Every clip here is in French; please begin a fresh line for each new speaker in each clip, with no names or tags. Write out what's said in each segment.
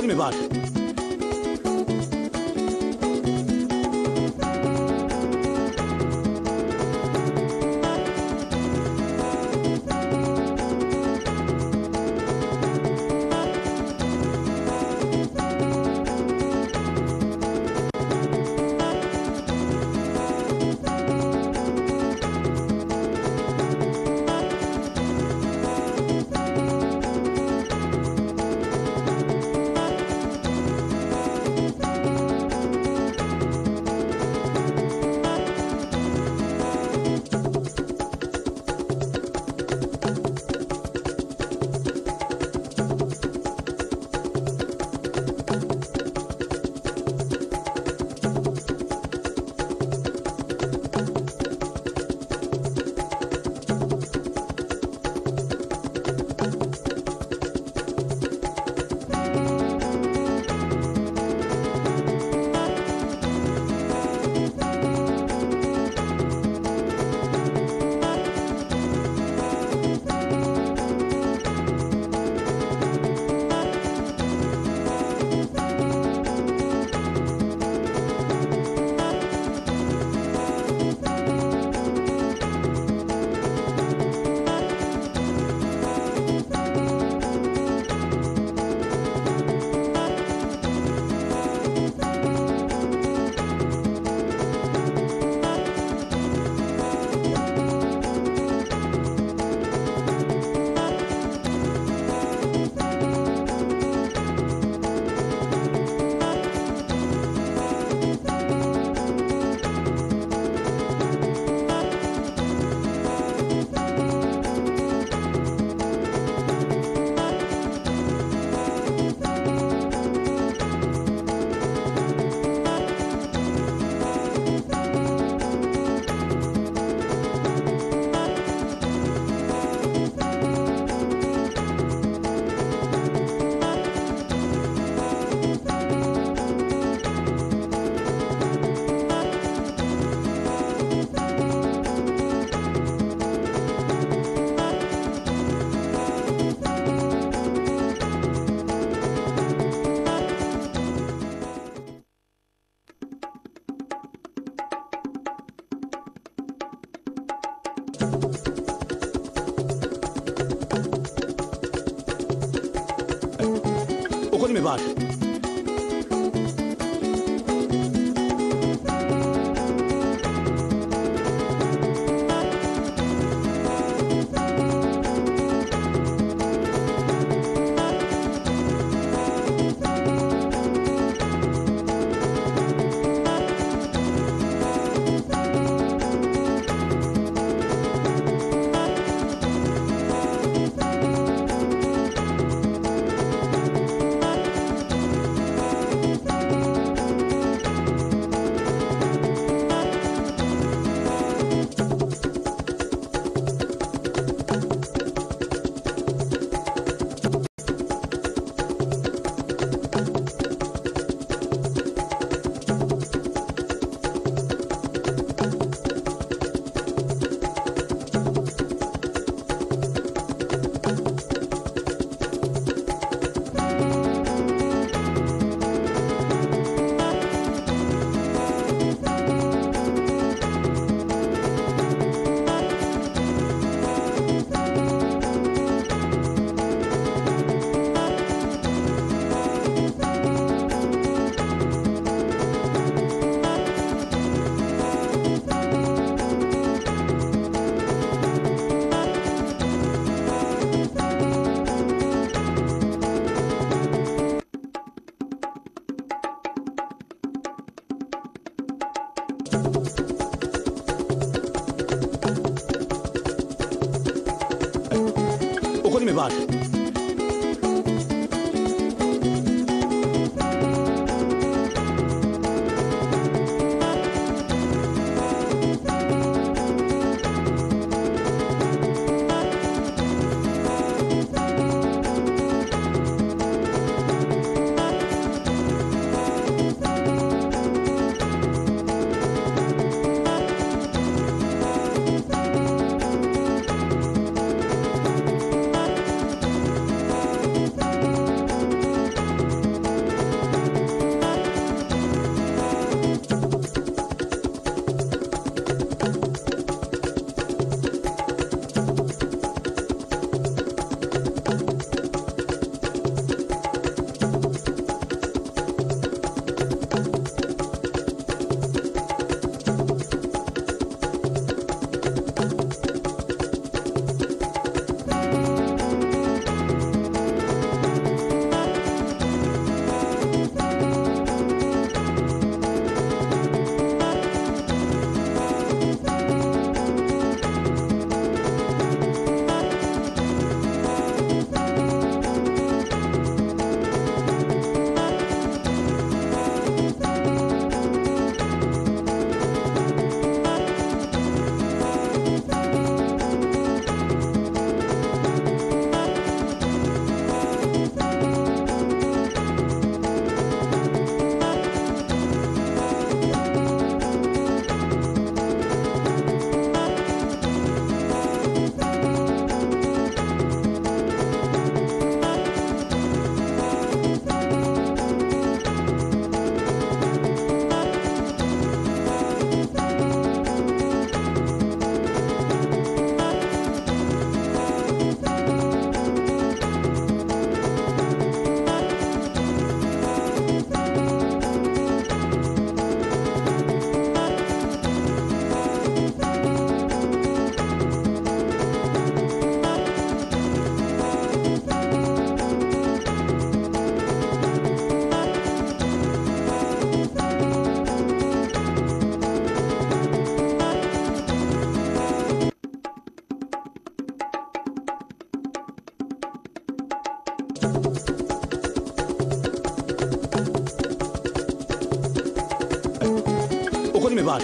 خودی mi var. خودی mi var. خودی mi var. var.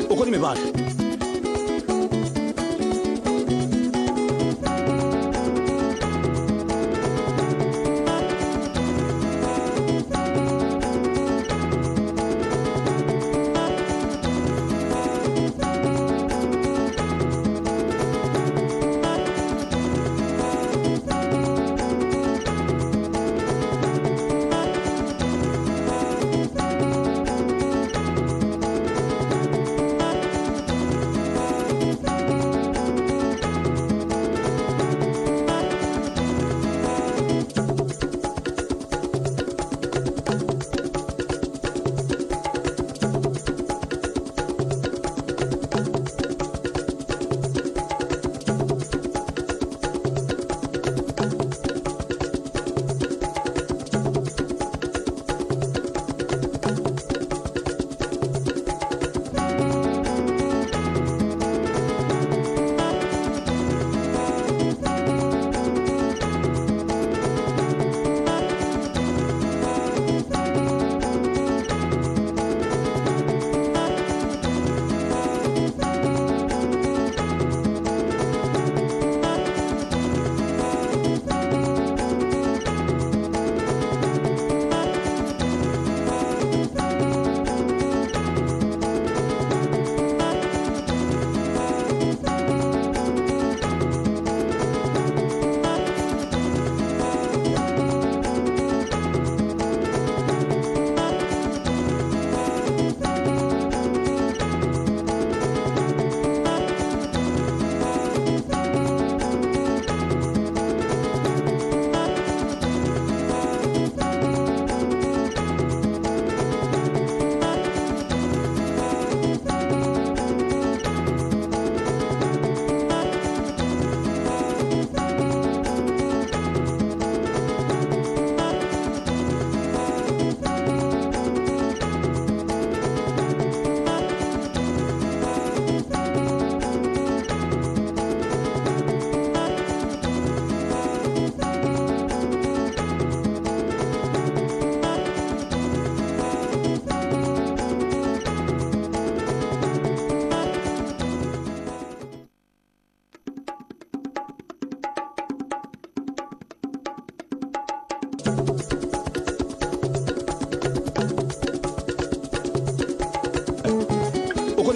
O kodi mi var.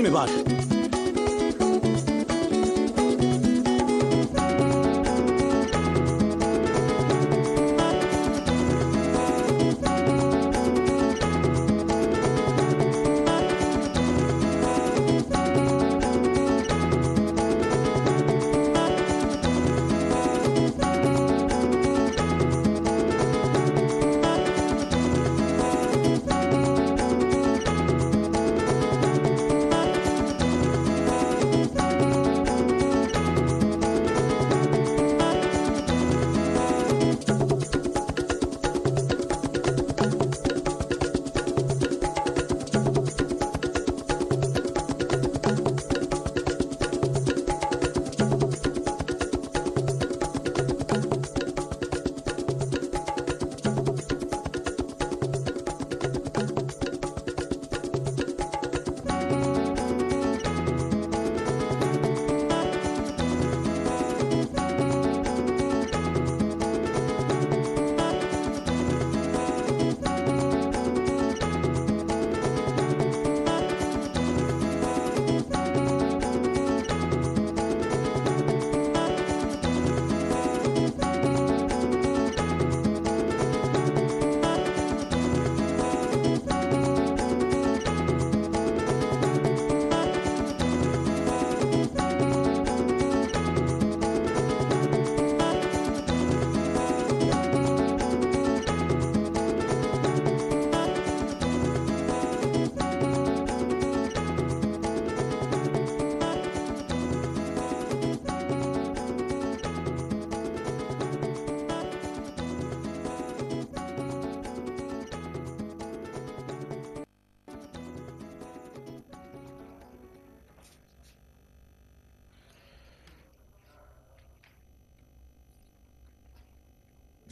में बात है।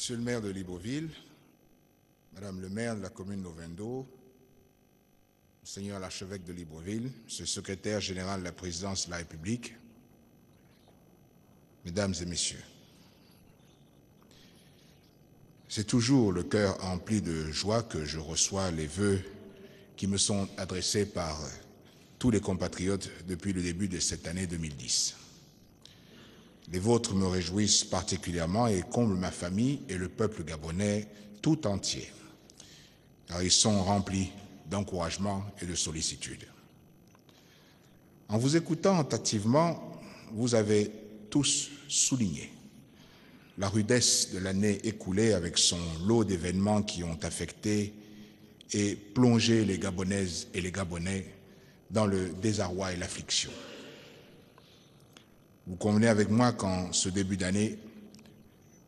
Monsieur le maire de Libreville, Madame le maire de la commune d'Ovendo, Monseigneur l'archevêque de Libreville, Monsieur le secrétaire général de la présidence de la République, Mesdames et Messieurs, c'est toujours le cœur empli de joie que je reçois les vœux qui me sont adressés par tous les compatriotes depuis le début de cette année 2010. Les vôtres me réjouissent particulièrement et comblent ma famille et le peuple gabonais tout entier, car ils sont remplis d'encouragement et de sollicitude. En vous écoutant attentivement, vous avez tous souligné la rudesse de l'année écoulée avec son lot d'événements qui ont affecté et plongé les Gabonaises et les Gabonais dans le désarroi et l'affliction. Vous convenez avec moi qu'en ce début d'année,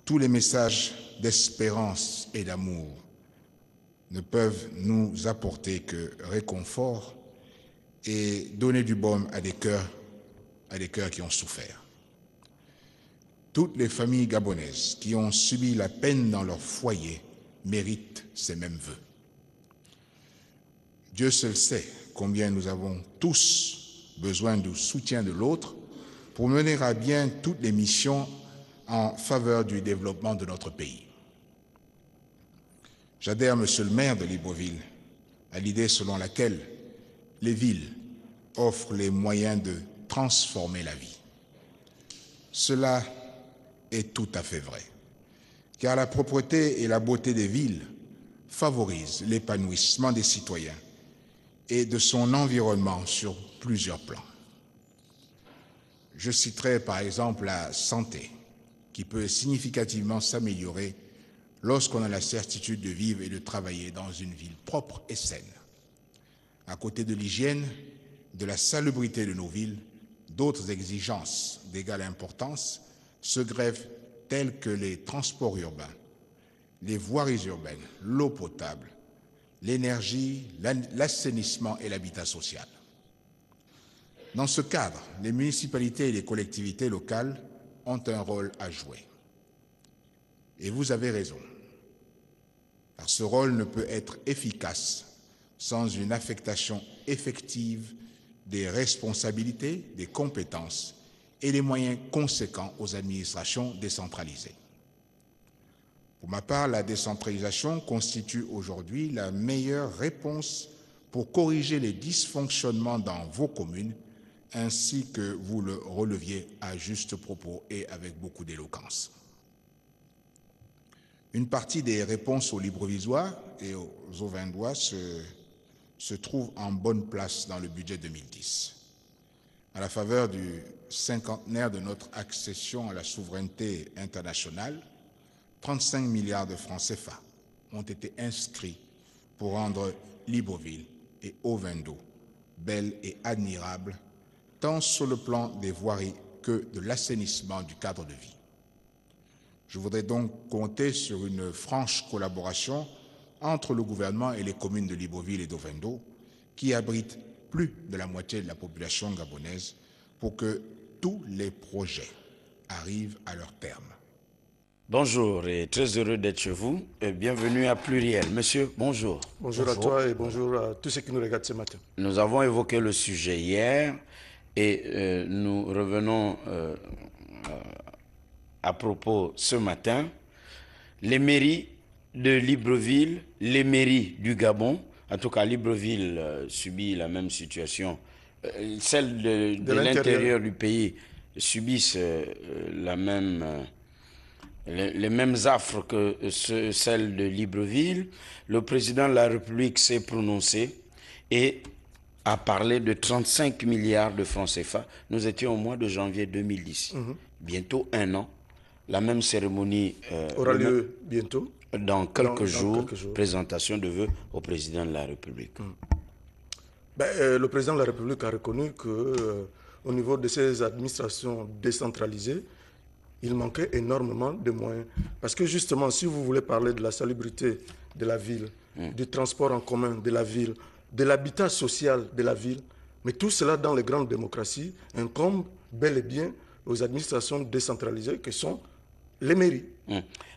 tous les messages d'espérance et d'amour ne peuvent nous apporter que réconfort et donner du baume à des cœurs qui ont souffert. Toutes les familles gabonaises qui ont subi la peine dans leur foyer méritent ces mêmes vœux. Dieu seul sait combien nous avons tous besoin du soutien de l'autre pour mener à bien toutes les missions en faveur du développement de notre pays. J'adhère, Monsieur le maire de Libreville, à l'idée selon laquelle les villes offrent les moyens de transformer la vie. Cela est tout à fait vrai, car la propreté et la beauté des villes favorisent l'épanouissement des citoyens et de son environnement sur plusieurs plans. Je citerai par exemple la santé, qui peut significativement s'améliorer lorsqu'on a la certitude de vivre et de travailler dans une ville propre et saine. À côté de l'hygiène, de la salubrité de nos villes, d'autres exigences d'égale importance se greffent telles que les transports urbains, les voiries urbaines, l'eau potable, l'énergie, l'assainissement et l'habitat social. Dans ce cadre, les municipalités et les collectivités locales ont un rôle à jouer. Et vous avez raison, car ce rôle ne peut être efficace sans une affectation effective des responsabilités, des compétences et des moyens conséquents aux administrations décentralisées. Pour ma part, la décentralisation constitue aujourd'hui la meilleure réponse pour corriger les dysfonctionnements dans vos communes, ainsi que vous le releviez à juste propos et avec beaucoup d'éloquence. Une partie des réponses aux Librevillois et aux Auvindois se trouve en bonne place dans le budget 2010. À la faveur du cinquantenaire de notre accession à la souveraineté internationale, 35 milliards de francs CFA ont été inscrits pour rendre Libreville et Ovendo belles et admirables, tant sur le plan des voiries que de l'assainissement du cadre de vie. Je voudrais donc compter sur une franche collaboration entre le gouvernement et les communes de Libreville et d'Ovendo, qui abritent plus de la moitié de la population gabonaise, pour que tous les projets arrivent à leur terme.
Bonjour et très heureux d'être chez vous. Et bienvenue à Pluriel. Monsieur, bonjour.
Bonjour à toi et bonjour à tous ceux qui nous regardent ce matin.
Nous avons évoqué le sujet hier et nous revenons à propos ce matin. Les mairies de Libreville, les mairies du Gabon, en tout cas Libreville subit la même situation, celles de l'intérieur du pays subissent les mêmes affres que celles de Libreville. Le président de la République s'est prononcé et a parlé de 35 milliards de francs CFA. Nous étions au mois de janvier 2010. Bientôt un an. La même cérémonie
aura lieu bientôt.
Dans quelques jours. Présentation de vœux au président de la République.
Le président de la République a reconnu qu'au niveau de ces administrations décentralisées, il manquait énormément de moyens. Parce que justement, si vous voulez parler de la salubrité de la ville, du transport en commun de la ville, de l'habitat social de la ville, mais tout cela dans les grandes démocraties incombe bel et bien aux administrations décentralisées que sont les mairies.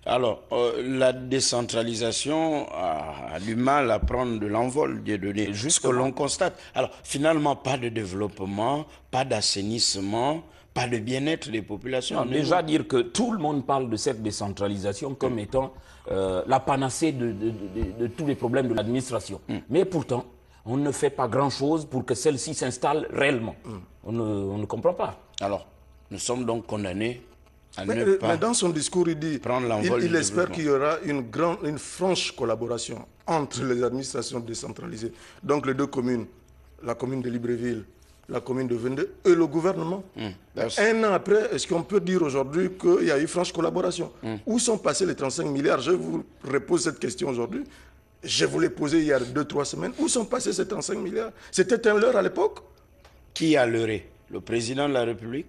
Alors, la décentralisation a du mal à prendre de l'envol, Dieudonné, jusque l'on constate. Alors, finalement, pas de développement, pas d'assainissement, pas de bien-être des populations.
Non, déjà dire que tout le monde parle de cette décentralisation comme étant la panacée de tous les problèmes de l'administration. Mais pourtant, on ne fait pas grand-chose pour que celle-ci s'installe réellement. On ne comprend pas.
Alors, nous sommes donc condamnés à
mais dans son discours, il dit il espère qu'il y aura une franche collaboration entre les administrations décentralisées. Donc les deux communes, la commune de Libreville, la commune de Ovendo et le gouvernement. Un an après, est-ce qu'on peut dire aujourd'hui qu'il y a eu franche collaboration? Où sont passés les 35 milliards? Je vous repose cette question aujourd'hui. Je vous l'ai posée il y a 2-3 semaines. Où sont passés ces 35 milliards? C'était un leurre à l'époque?
Qui a leurré? Le président de la République?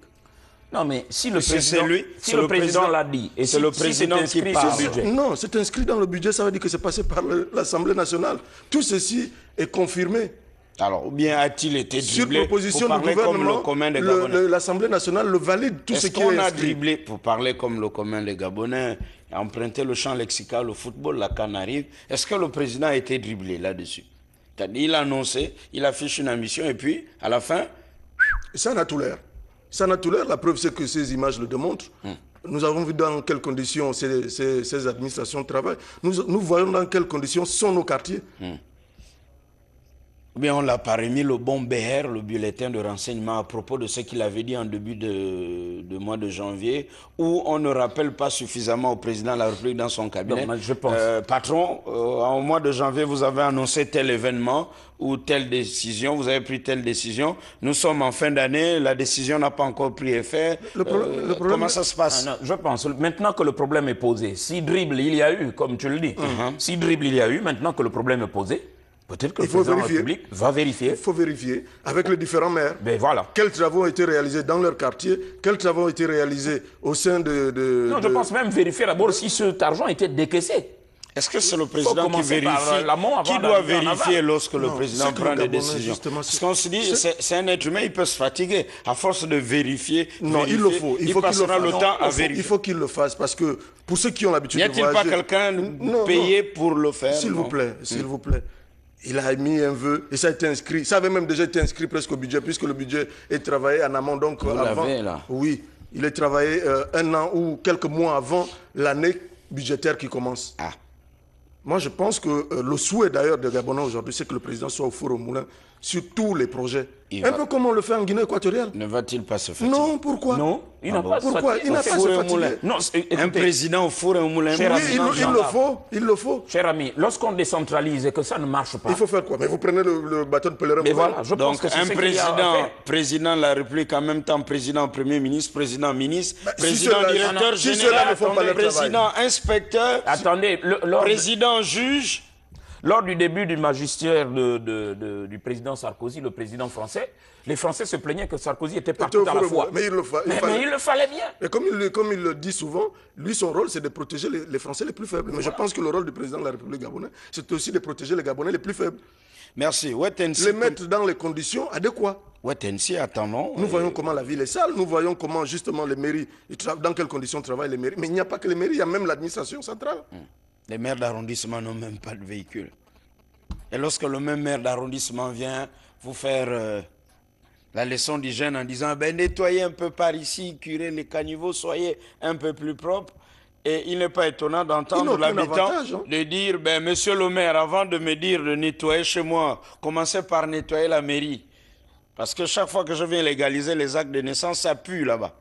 Non, mais si le président l'a dit, et c'est le président qui parle.
Non, c'est inscrit dans le budget, ça veut dire que c'est passé par l'Assemblée nationale. Tout ceci est confirmé.
Alors, ou bien a-t-il été dribblé
sur proposition du gouvernement, l'Assemblée nationale le valide, tout ce qui est inscrit.
Est-ce qu'on a dribblé, pour parler comme le commun des Gabonais, emprunter le champ lexical au football, la canne arrive, est-ce que le président a été dribblé là-dessus? Il a annoncé, il affiche une ambition, et puis, à la fin...
Ça en a tout l'air. Ça en a tout l'air, la preuve c'est que ces images le démontrent. Nous avons vu dans quelles conditions ces administrations travaillent. Nous voyons dans quelles conditions sont nos quartiers.
Ou bien on l'a pas remis le bon BR, le bulletin de renseignement, à propos de ce qu'il avait dit en début de mois de janvier, où on ne rappelle pas suffisamment au président de la République dans son cabinet.
Non, je pense.
Patron, au mois de janvier, vous avez annoncé tel événement ou telle décision, vous avez pris telle décision. Nous sommes en fin d'année, la décision n'a pas encore pris effet. Le problème, comment ça se passe?
Non, je pense, maintenant que le problème est posé, si dribble il y a eu, comme tu le dis, si dribble il y a eu, maintenant que le problème est posé, peut-être que le président de la République va vérifier.
Il faut vérifier avec les différents maires.
Ben voilà.
Quels travaux ont été réalisés dans leur quartier, quels travaux ont été réalisés au sein
Non, je pense même vérifier d'abord si cet argent était décaissé.
Est-ce que c'est le président qui vérifie? Qui doit vérifier lorsque le président prend des décisions? Parce qu'on se dit, c'est un être humain, il peut se fatiguer. À force de vérifier,
non, il le faut.
Il passera le temps à vérifier.
Il faut qu'il le fasse parce que pour ceux qui ont l'habitude de voyager...
N'y a-t-il pas quelqu'un payé pour le faire?
S'il vous plaît, s'il vous plaît. Il a mis un vœu et ça a été inscrit. Ça avait même déjà été inscrit presque au budget puisque le budget est travaillé en amont. Donc,
vous l'avez là?
Oui, il est travaillé un an ou quelques mois avant l'année budgétaire qui commence. Moi, je pense que le souhait d'ailleurs des Gabonais aujourd'hui, c'est que le président soit au four au moulin sur tous les projets. Peu comme on le fait en Guinée équatoriale.
Ne va-t-il pas se fatiguer?
Non, pourquoi?
Non, il n'a pas
Pourquoi? Il n'a pas se fatiguer.
Non,
un président au four et au moulin.
Cher
Oui, il le faut.
Cher ami, lorsqu'on décentralise et que ça ne marche pas...
Il faut faire quoi? Mais vous prenez le bâton de pèlerin.
Mais voilà, je pense
donc
que
un président de la République, en même temps président, premier ministre, président, ministre, président, directeur général, président, inspecteur,
attendez,
président, juge.
Lors du début du magistère du président Sarkozy, le président français, les Français se plaignaient que Sarkozy était partout à la fois.
Mais il
le fallait bien.
Et comme il le dit souvent, lui, son rôle, c'est de protéger les Français les plus faibles. Mais je pense que le rôle du président de la République gabonaise, c'est aussi de protéger les Gabonais les plus faibles.
Merci.
Les mettre dans les conditions adéquates.
Attendons.
Nous voyons comment la ville est sale, nous voyons comment justement les mairies, dans quelles conditions travaillent les mairies. Mais il n'y a pas que les mairies, il y a même l'administration centrale.
Les maires d'arrondissement n'ont même pas de véhicule. Et lorsque le même maire d'arrondissement vient vous faire la leçon d'hygiène en disant nettoyez un peu par ici, curez les caniveaux, soyez un peu plus propres. Et il n'est pas étonnant d'entendre l'habitant de dire monsieur le maire, avant de me dire de nettoyer chez moi, commencez par nettoyer la mairie. Parce que chaque fois que je viens légaliser les actes de naissance, ça pue là-bas.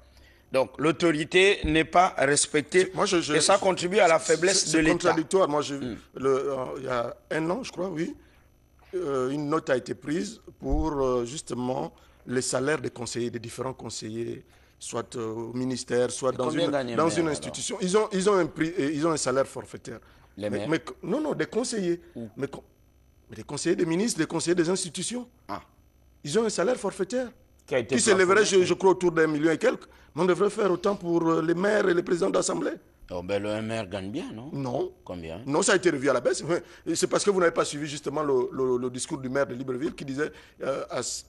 Donc l'autorité n'est pas respectée et ça contribue à la faiblesse de l'État.
C'est contradictoire. Moi, il y a un an, je crois, oui, une note a été prise pour justement les salaires des conseillers, des différents conseillers, soit au ministère, soit dans une institution. Ils ont un salaire forfaitaire.
Les maires?
Non, des conseillers. Mais des conseillers des ministres, des conseillers des institutions. Ils ont un salaire forfaitaire qui s'élèverait, je crois, autour d'1 million et quelques. Mais on devrait faire autant pour les maires et les présidents d'assemblée.
Le maire gagne bien, non?
Non.
Combien?
Non, ça a été revu à la baisse. C'est parce que vous n'avez pas suivi justement le discours du maire de Libreville qui disait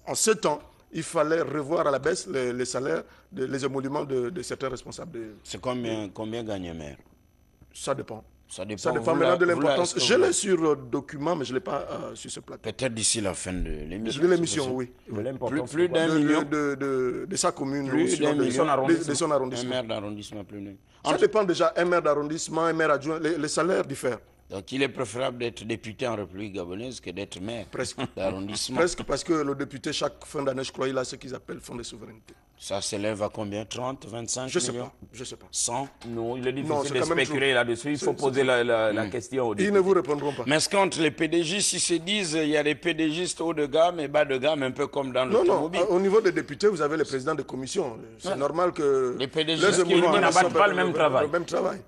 en ce temps, il fallait revoir à la baisse les salaires, les émoluments de certains responsables.
C'est combien gagne un maire?
Ça dépend.
Ça dépend
maintenant de l'importance. Je l'ai sur document, mais je ne l'ai pas sur ce plateau.
Peut-être d'ici la fin de l'émission.
De l'émission, oui.
Plus d'un million
de sa commune.
Plus d'un million
de son arrondissement.
Un maire d'arrondissement, plus d'un.
Ça dépend déjà. Un maire d'arrondissement, un maire adjoint, les salaires diffèrent.
Donc il est préférable d'être député en République gabonaise que d'être maire d'arrondissement.
Presque, parce que le député, chaque fin d'année, je crois, il a ce qu'ils appellent fonds de souveraineté.
Ça s'élève à combien? 30, 25 millions?
Je sais pas.
100?
Non, il est difficile de spéculer là-dessus. Il faut poser la question aux députés.
Ils ne vous répondront pas.
Mais est-ce qu'entre les PDG, si se disent il y a des PDGistes haut de gamme et bas de gamme, un peu comme dans l'automobile?
Non, au niveau des députés, vous avez les présidents de commission. C'est normal que
les PDGistes qui
n'abattent pas le même travail.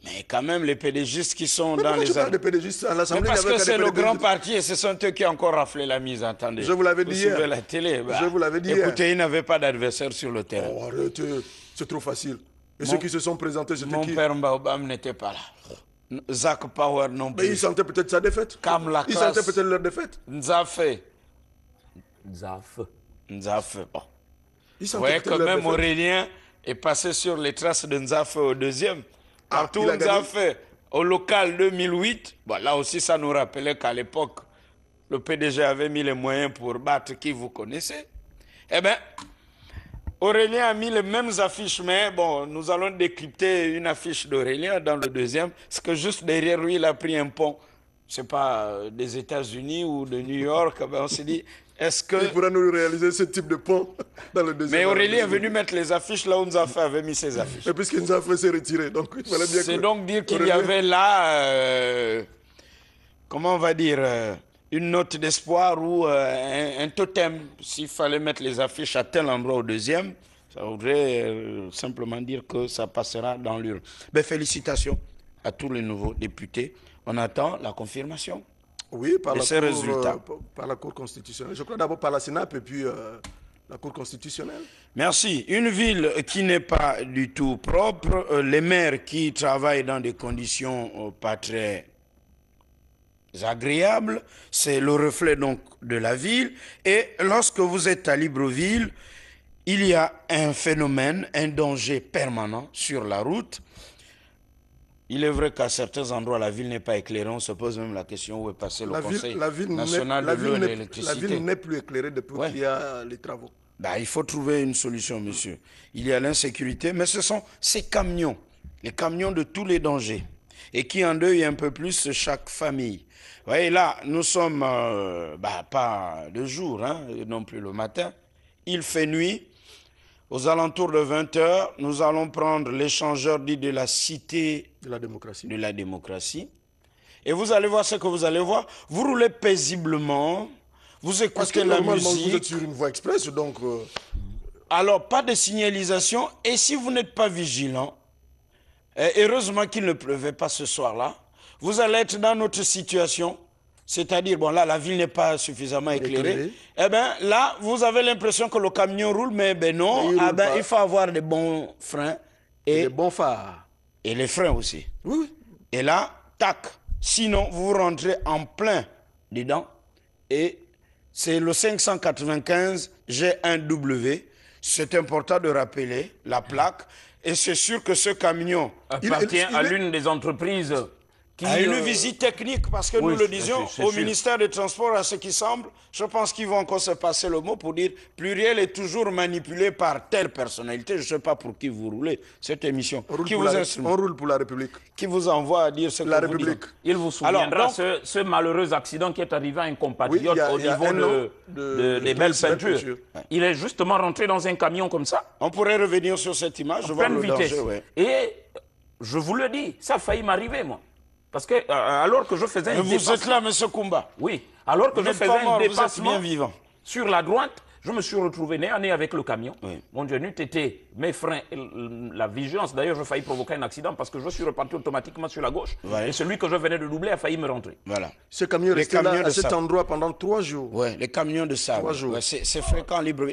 Mais quand même, les PDGistes qui sont dans les...
des PDGistes à l'Assemblée...
Parce que c'est le grand parti et ce sont eux qui ont encore raflé la mise, attendez.
Je vous l'avais dit hier.
La télé,
je vous l'avais dit hier.
Écoutez, ils n'avaient pas d'adversaire sur le terrain.
Oh, arrêtez, c'est trop facile. Et ceux qui se sont présentés, c'était qui?
Mon père Mbaobam n'était pas là. Zach Power non plus.
Mais il sentait peut-être sa défaite. Il sentait peut-être leur défaite.
Nzafé. Bon. Vous voyez quand même Aurélien est passé sur les traces de Nzafé au deuxième. Partout où Nzafé, au local 2008, là aussi ça nous rappelait qu'à l'époque, le PDG avait mis les moyens pour battre qui vous connaissez. Eh bien, Aurélien a mis les mêmes affiches, mais bon, nous allons décrypter une affiche d'Aurélien dans le deuxième, parce que juste derrière lui, il a pris un pont. C'est pas des États-Unis ou de New York. On s'est dit, est-ce que...
Il pourra nous réaliser ce type de pont dans le deuxième.
Mais Aurélien est venu mettre les affiches là où Nzafé avait mis ses affiches.
Et puisque Nzafé s'est retiré, donc il fallait bien que...
C'est donc dire qu'il y avait là, comment on va dire, une note d'espoir ou un totem. S'il fallait mettre les affiches à tel endroit au deuxième, ça voudrait simplement dire que ça passera dans l'urne. Mais félicitations à tous les nouveaux députés. On attend la confirmation.
Oui, par
la
Cour constitutionnelle. Je crois d'abord par la Sénat et puis la Cour constitutionnelle.
Merci. Une ville qui n'est pas du tout propre, les maires qui travaillent dans des conditions pas très agréables, c'est le reflet donc de la ville. Et lorsque vous êtes à Libreville, il y a un phénomène, un danger permanent sur la route. Il est vrai qu'à certains endroits, la ville n'est pas éclairée. On se pose même la question où est passé le Conseil national de l'eau et de l'électricité.
La ville n'est plus éclairée depuis qu'il y a les travaux.
Il faut trouver une solution, monsieur. Il y a l'insécurité, mais ce sont ces camions, les camions de tous les dangers. et qui endeuille un peu plus chaque famille. Vous voyez, là, nous sommes, pas le jour, hein, non plus le matin. Il fait nuit. Aux alentours de 20h, nous allons prendre l'échangeur dit de la cité
de la démocratie.
Et vous allez voir ce que vous allez voir. Vous roulez paisiblement. Vous écoutez la musique.
Vous êtes sur une voie express, donc...
Alors, pas de signalisation. Et si vous n'êtes pas vigilant, heureusement qu'il ne pleuvait pas ce soir-là, vous allez être dans notre situation. C'est-à-dire, bon là, la ville n'est pas suffisamment éclairée. Eh bien, là, vous avez l'impression que le camion roule, mais ben non. Il faut avoir des bons freins.
Et des bons phares.
Et les freins aussi.
Oui.
Et là, tac. Sinon, vous rentrez en plein dedans. Et c'est le 595 G1W. C'est important de rappeler la plaque. Et c'est sûr que ce camion
appartient à l'une des entreprises qui
a une visite technique, parce que nous le disions au ministère des Transports, à ce qui semble, je pense qu'ils vont encore se passer le mot pour dire pluriel est toujours manipulé par telle personnalité. Je ne sais pas pour qui vous roulez cette émission.
On roule pour la République.
Qui vous envoie à dire ce que
la
vous
République.
dites.
Il vous souviendra ce malheureux accident qui est arrivé à un compatriote au niveau des belles peintures. Il est justement rentré dans un camion comme ça.
On pourrait revenir sur cette image,
en pleine vitesse. Et je vous le dis, ça a failli m'arriver, moi. Parce que, alors que je faisais un dépassement...
Vous êtes là, M. Koumba.
Oui. Alors que je faisais un dépassement
vivant.
Sur la droite, je me suis retrouvé nez à nez avec le camion.
Oui.
Mon Dieu, n'eût été mes freins, la vigilance. D'ailleurs, j'ai failli provoquer un accident parce que je suis reparti automatiquement sur la gauche.
Ouais.
Et celui que je venais de doubler a failli me rentrer.
Voilà.
Ce camion est resté là, à cet endroit pendant 3 jours.
Oui, les camions de sable.
3 jours.
Ouais, c'est fréquent, libre.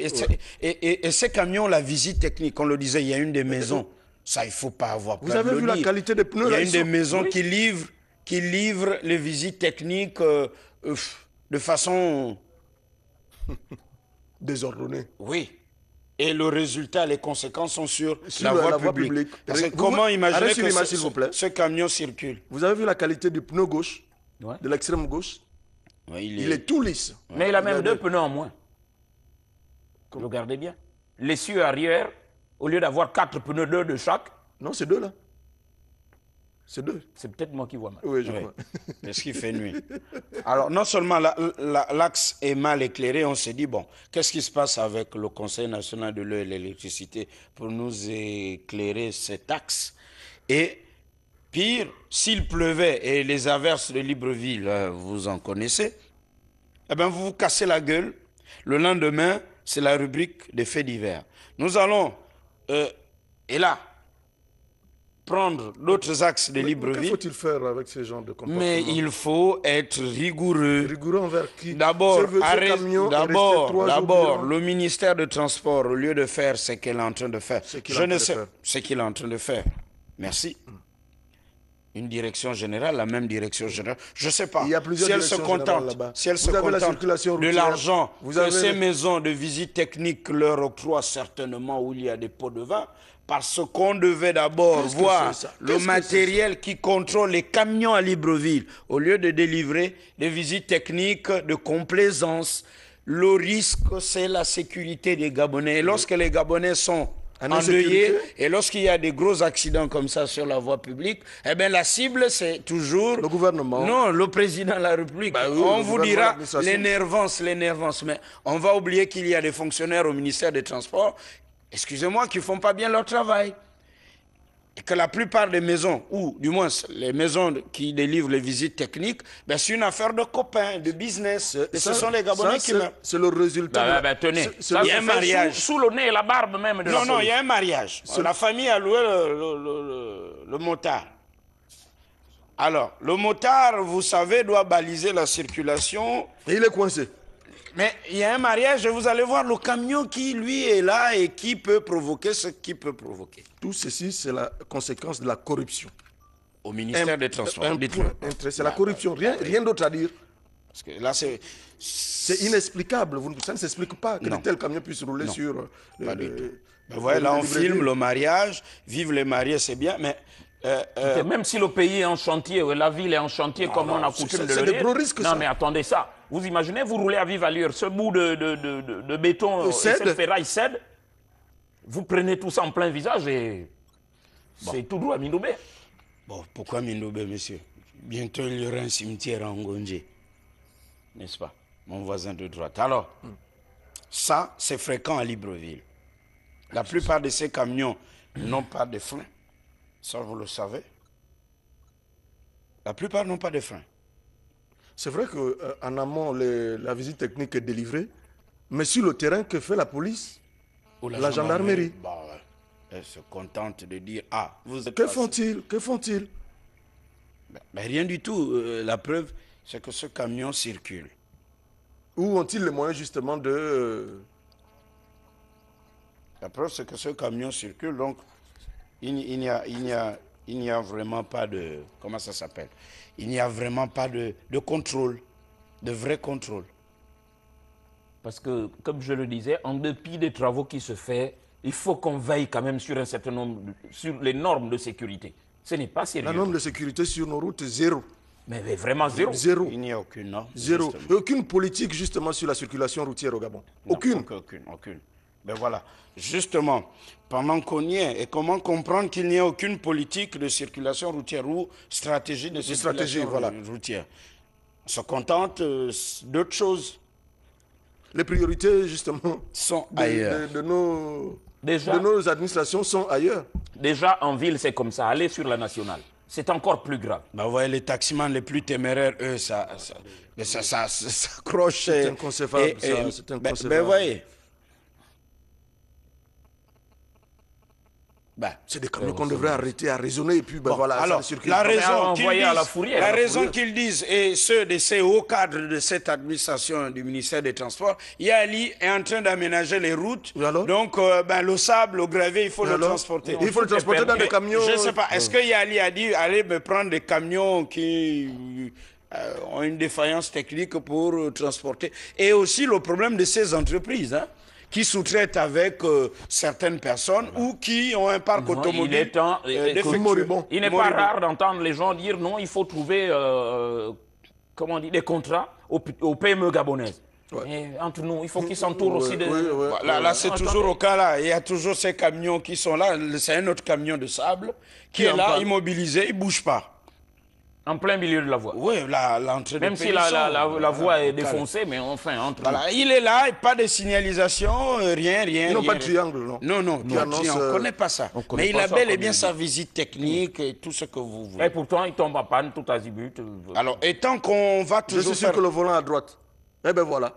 Et ces camions, la visite technique, on le disait, il y a une des maisons. Ça, il ne faut pas avoir peur.
Vous avez vu la qualité des pneus?
Il y a une des maisons qui livre les visites techniques de façon
désordonnée.
Oui. Et le résultat, les conséquences sont sur la voie publique. Comment imaginer que ce camion circule?
Vous avez vu la qualité du pneu gauche, de l'extrême gauche?
Ouais,
il est tout lisse.
Mais il a même 2 pneus en moins. Regardez bien. L'essieu arrière, au lieu d'avoir 4 pneus, 2 de chaque.
Non, c'est 2 là. C'est 2.
C'est peut-être moi qui vois mal.
Oui, je crois.
Est-ce qu'il fait nuit? Alors, non seulement l'axe est mal éclairé, on s'est dit, bon, qu'est-ce qui se passe avec le Conseil national de l'eau et de l'électricité pour nous éclairer cet axe? Et pire, s'il pleuvait, et les averses de Libreville, vous en connaissez, eh bien, vous vous cassez la gueule. Le lendemain, c'est la rubrique des faits divers. Nous allons, et là, prendre d'autres axes de Libreville.
Que faut-il faire avec ces gens de comportement?
Mais il faut être rigoureux.
Rigoureux envers qui?
D'abord, le ministère des Transports, au lieu de faire ce qu'il est en train de faire, je ne sais ce qu'il est en train de faire. Merci. Une direction générale, la même direction générale. Je ne sais pas.
Il y a plusieurs
si elle se contente, de l'argent que ces maisons de visite technique leur octroient certainement, où il y a des pots de vin, parce qu'on devait d'abord voir le matériel qui contrôle les camions à Libreville, au lieu de délivrer des visites techniques de complaisance. Le risque, c'est la sécurité des Gabonais. Et lorsque les Gabonais sont endeuillés, et lorsqu'il y a des gros accidents comme ça sur la voie publique, eh bien la cible, c'est toujours...
Le gouvernement.
Non, le président de la République. On vous dira l'énervance. Mais on va oublier qu'il y a des fonctionnaires au ministère des Transports, excusez-moi, qui ne font pas bien leur travail. Et que la plupart des maisons, ou du moins les maisons qui délivrent les visites techniques, ben c'est une affaire de copains, de business. Et ce sont les Gabonais qui meurent.
C'est le résultat.
Tenez,
il y a un mariage.
Sous le nez et la barbe même de
Non, il y a un mariage. La famille a loué le motard. Alors, le motard, vous savez, doit baliser la circulation.
Et il est coincé.
Mais il y a un mariage et vous allez voir le camion qui, lui, est là et qui peut provoquer ce qu'il peut provoquer.
Tout ceci, c'est la conséquence de la corruption.
Au ministère des Transports.
C'est la corruption, rien d'autre à dire.
Parce que là, c'est
inexplicable. Ça ne s'explique pas que de tels camions puissent rouler sur...
Voilà, là, on filme le mariage. Vive les mariés, c'est bien, mais...
même si le pays est en chantier, la ville est en chantier, comme on a coutume de le dire.
Gros risques,
non, mais attendez ça. Vous imaginez, vous roulez à vive allure, ce bout de béton, cette ferraille cède, vous prenez tout ça en plein visage et c'est tout droit à Mindoubé.
Bon, pourquoi Mindoubé, monsieur? Bientôt, il y aura un cimetière en Ngondje, n'est-ce pas? Mon voisin de droite. Alors, ça, c'est fréquent à Libreville. La plupart de ces camions n'ont pas de frein. Ça, vous le savez. La plupart n'ont pas de frein.
C'est vrai qu'en amont, la visite technique est délivrée, mais sur le terrain, que fait la police ou la gendarmerie?
Bah, elle se contente de dire, ah, vous êtes...
Que font-ils? Que font-ils?
Ben, rien du tout. La preuve, c'est que ce camion circule.
Où ont-ils les moyens justement de...
La preuve, c'est que ce camion circule, donc il n'y a vraiment pas de... Comment ça s'appelle? Il n'y a vraiment pas de contrôle, de vrai contrôle.
Parce que, comme je le disais, en dépit des travaux qui se font, il faut qu'on veille quand même sur un certain nombre, sur les normes de sécurité. Ce n'est pas sérieux.
La norme de sécurité sur nos routes est zéro.
Mais vraiment zéro.
Zéro.
Il n'y a aucune norme.
Zéro. Et aucune politique justement sur la circulation routière au Gabon.
Non,
aucune.
Aucune. Ben voilà. Justement, pendant qu'on y est, et comment comprendre qu'il n'y a aucune politique de circulation routière ou stratégie de circulation routière? On se contente d'autres choses.
Les priorités, justement,
sont ailleurs.
De nos administrations sont ailleurs.
Déjà, en ville, c'est comme ça. Aller sur la nationale, c'est encore plus grave.
Bah, vous voyez, les taximans les plus téméraires, eux, ça accroche.
C'est inconcevable. C'est inconcevable.
Ben, voyez.
C'est des camions qu'on devrait arrêter à raisonner et puis voilà.
Alors, la raison qu'ils disent, et ceux de ces hauts cadres de cette administration du ministère des Transports, Yali est en train d'aménager les routes. Donc, le sable, le gravier, il faut le transporter.
Il faut le transporter dans des camions.
Je ne sais pas, est-ce que Yali a dit, allez me prendre des camions qui ont une défaillance technique pour transporter? Et aussi le problème de ces entreprises, hein, qui sous-traitent avec certaines personnes ou qui ont un parc automobile
il n'est pas rare d'entendre les gens dire non, il faut trouver comment on dit, des contrats aux PME gabonaises. Et entre nous, il faut qu'ils s'entourent aussi de...
Là, c'est toujours au cas là. Il y a toujours ces camions qui sont là. C'est un autre camion de sable qui est là, immobilisé, il ne bouge pas.
En plein milieu de la voie.
Oui, l'entrée de
même si la voie est défoncée, mais enfin, entre
il est là, pas de signalisation, rien.
Ils n'ont pas de triangle, non?
Non, on ne connaît pas ça. Mais il a bel et bien sa visite technique et tout ce que vous voulez.
Et pourtant, il tombe en panne tout azimut.
Alors, et tant qu'on va toujours...
Je suis sûr que le volant à droite. Eh bien voilà.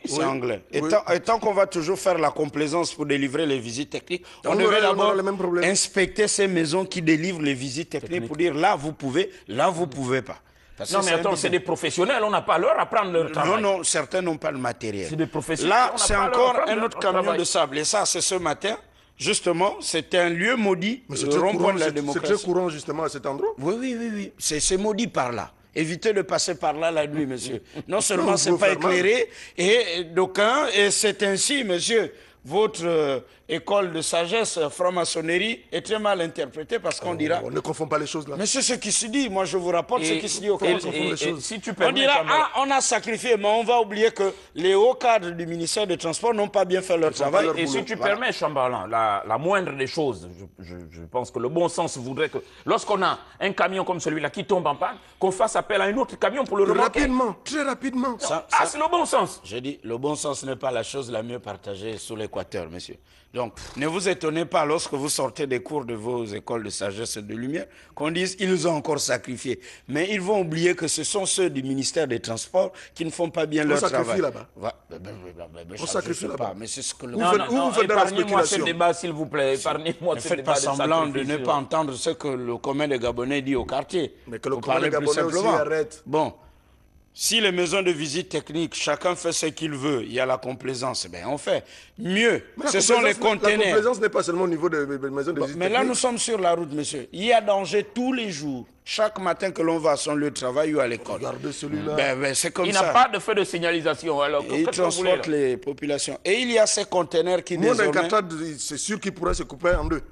C'est anglais. Et tant qu'on va toujours faire la complaisance pour délivrer les visites techniques, on devait d'abord inspecter ces maisons qui délivrent les visites techniques pour dire là vous pouvez, là vous ne pouvez pas.
Non mais attends, c'est des professionnels, on n'a pas l'heure à prendre leur travail.
Non, certains n'ont pas le matériel.
C'est des professionnels.
Là, c'est encore un autre camion de sable. Et ça, c'est ce matin. Justement, c'est un lieu maudit, le rond-point de la démocratie.
C'est très courant justement à cet endroit.
Oui. C'est maudit par là. Évitez de passer par là la nuit, monsieur. Non seulement c'est pas éclairé, et d'aucuns, et c'est ainsi, monsieur, votre école de sagesse, franc-maçonnerie, est très mal interprétée parce qu'on dira...
On ne confond pas les choses là.
Mais c'est ce qui se dit, moi je vous rapporte ce qui se dit au Cameroun.
Si tu permets,
on dira, on a sacrifié, mais on va oublier que les hauts cadres du ministère des Transports n'ont pas bien fait leur travail.
Et si tu permets, Chamberlain, la moindre des choses, je pense que le bon sens voudrait que lorsqu'on a un camion comme celui-là qui tombe en panne, qu'on fasse appel à un autre camion pour le remorquer.
Rapidement, très rapidement.
C'est le bon sens.
Je dis, le bon sens n'est pas la chose la mieux partagée sous l'Équateur, monsieur. Donc, ne vous étonnez pas lorsque vous sortez des cours de vos écoles de sagesse et de lumière qu'on dise ils ont encore sacrifié. Mais ils vont oublier que ce sont ceux du ministère des Transports qui ne font pas bien leur travail.
On sacrifie là-bas.
Mais c'est ce que
Non, épargnez-moi ce débat, s'il vous plaît. Épargnez-moi ce débat.
Ne faites pas semblant de ne pas entendre ce que le commun des Gabonais dit au quartier.
Mais que le commun des Gabonais aussi arrête.
Bon. Si les maisons de visite technique, chacun fait ce qu'il veut, il y a la complaisance, ben on fait. Mieux, ce sont les conteneurs.
La complaisance n'est pas seulement au niveau des maisons de visite
mais là, nous sommes sur la route, monsieur. Il y a danger tous les jours. Chaque matin que l'on va à son lieu de travail ou à l'école.
Regardez celui-là.
C'est comme ça.
Il n'a pas de feu de signalisation. Alors,
il transporte les populations. Et il y a ces conteneurs qui désormais...
c'est sûr qu'il pourrait se couper en deux.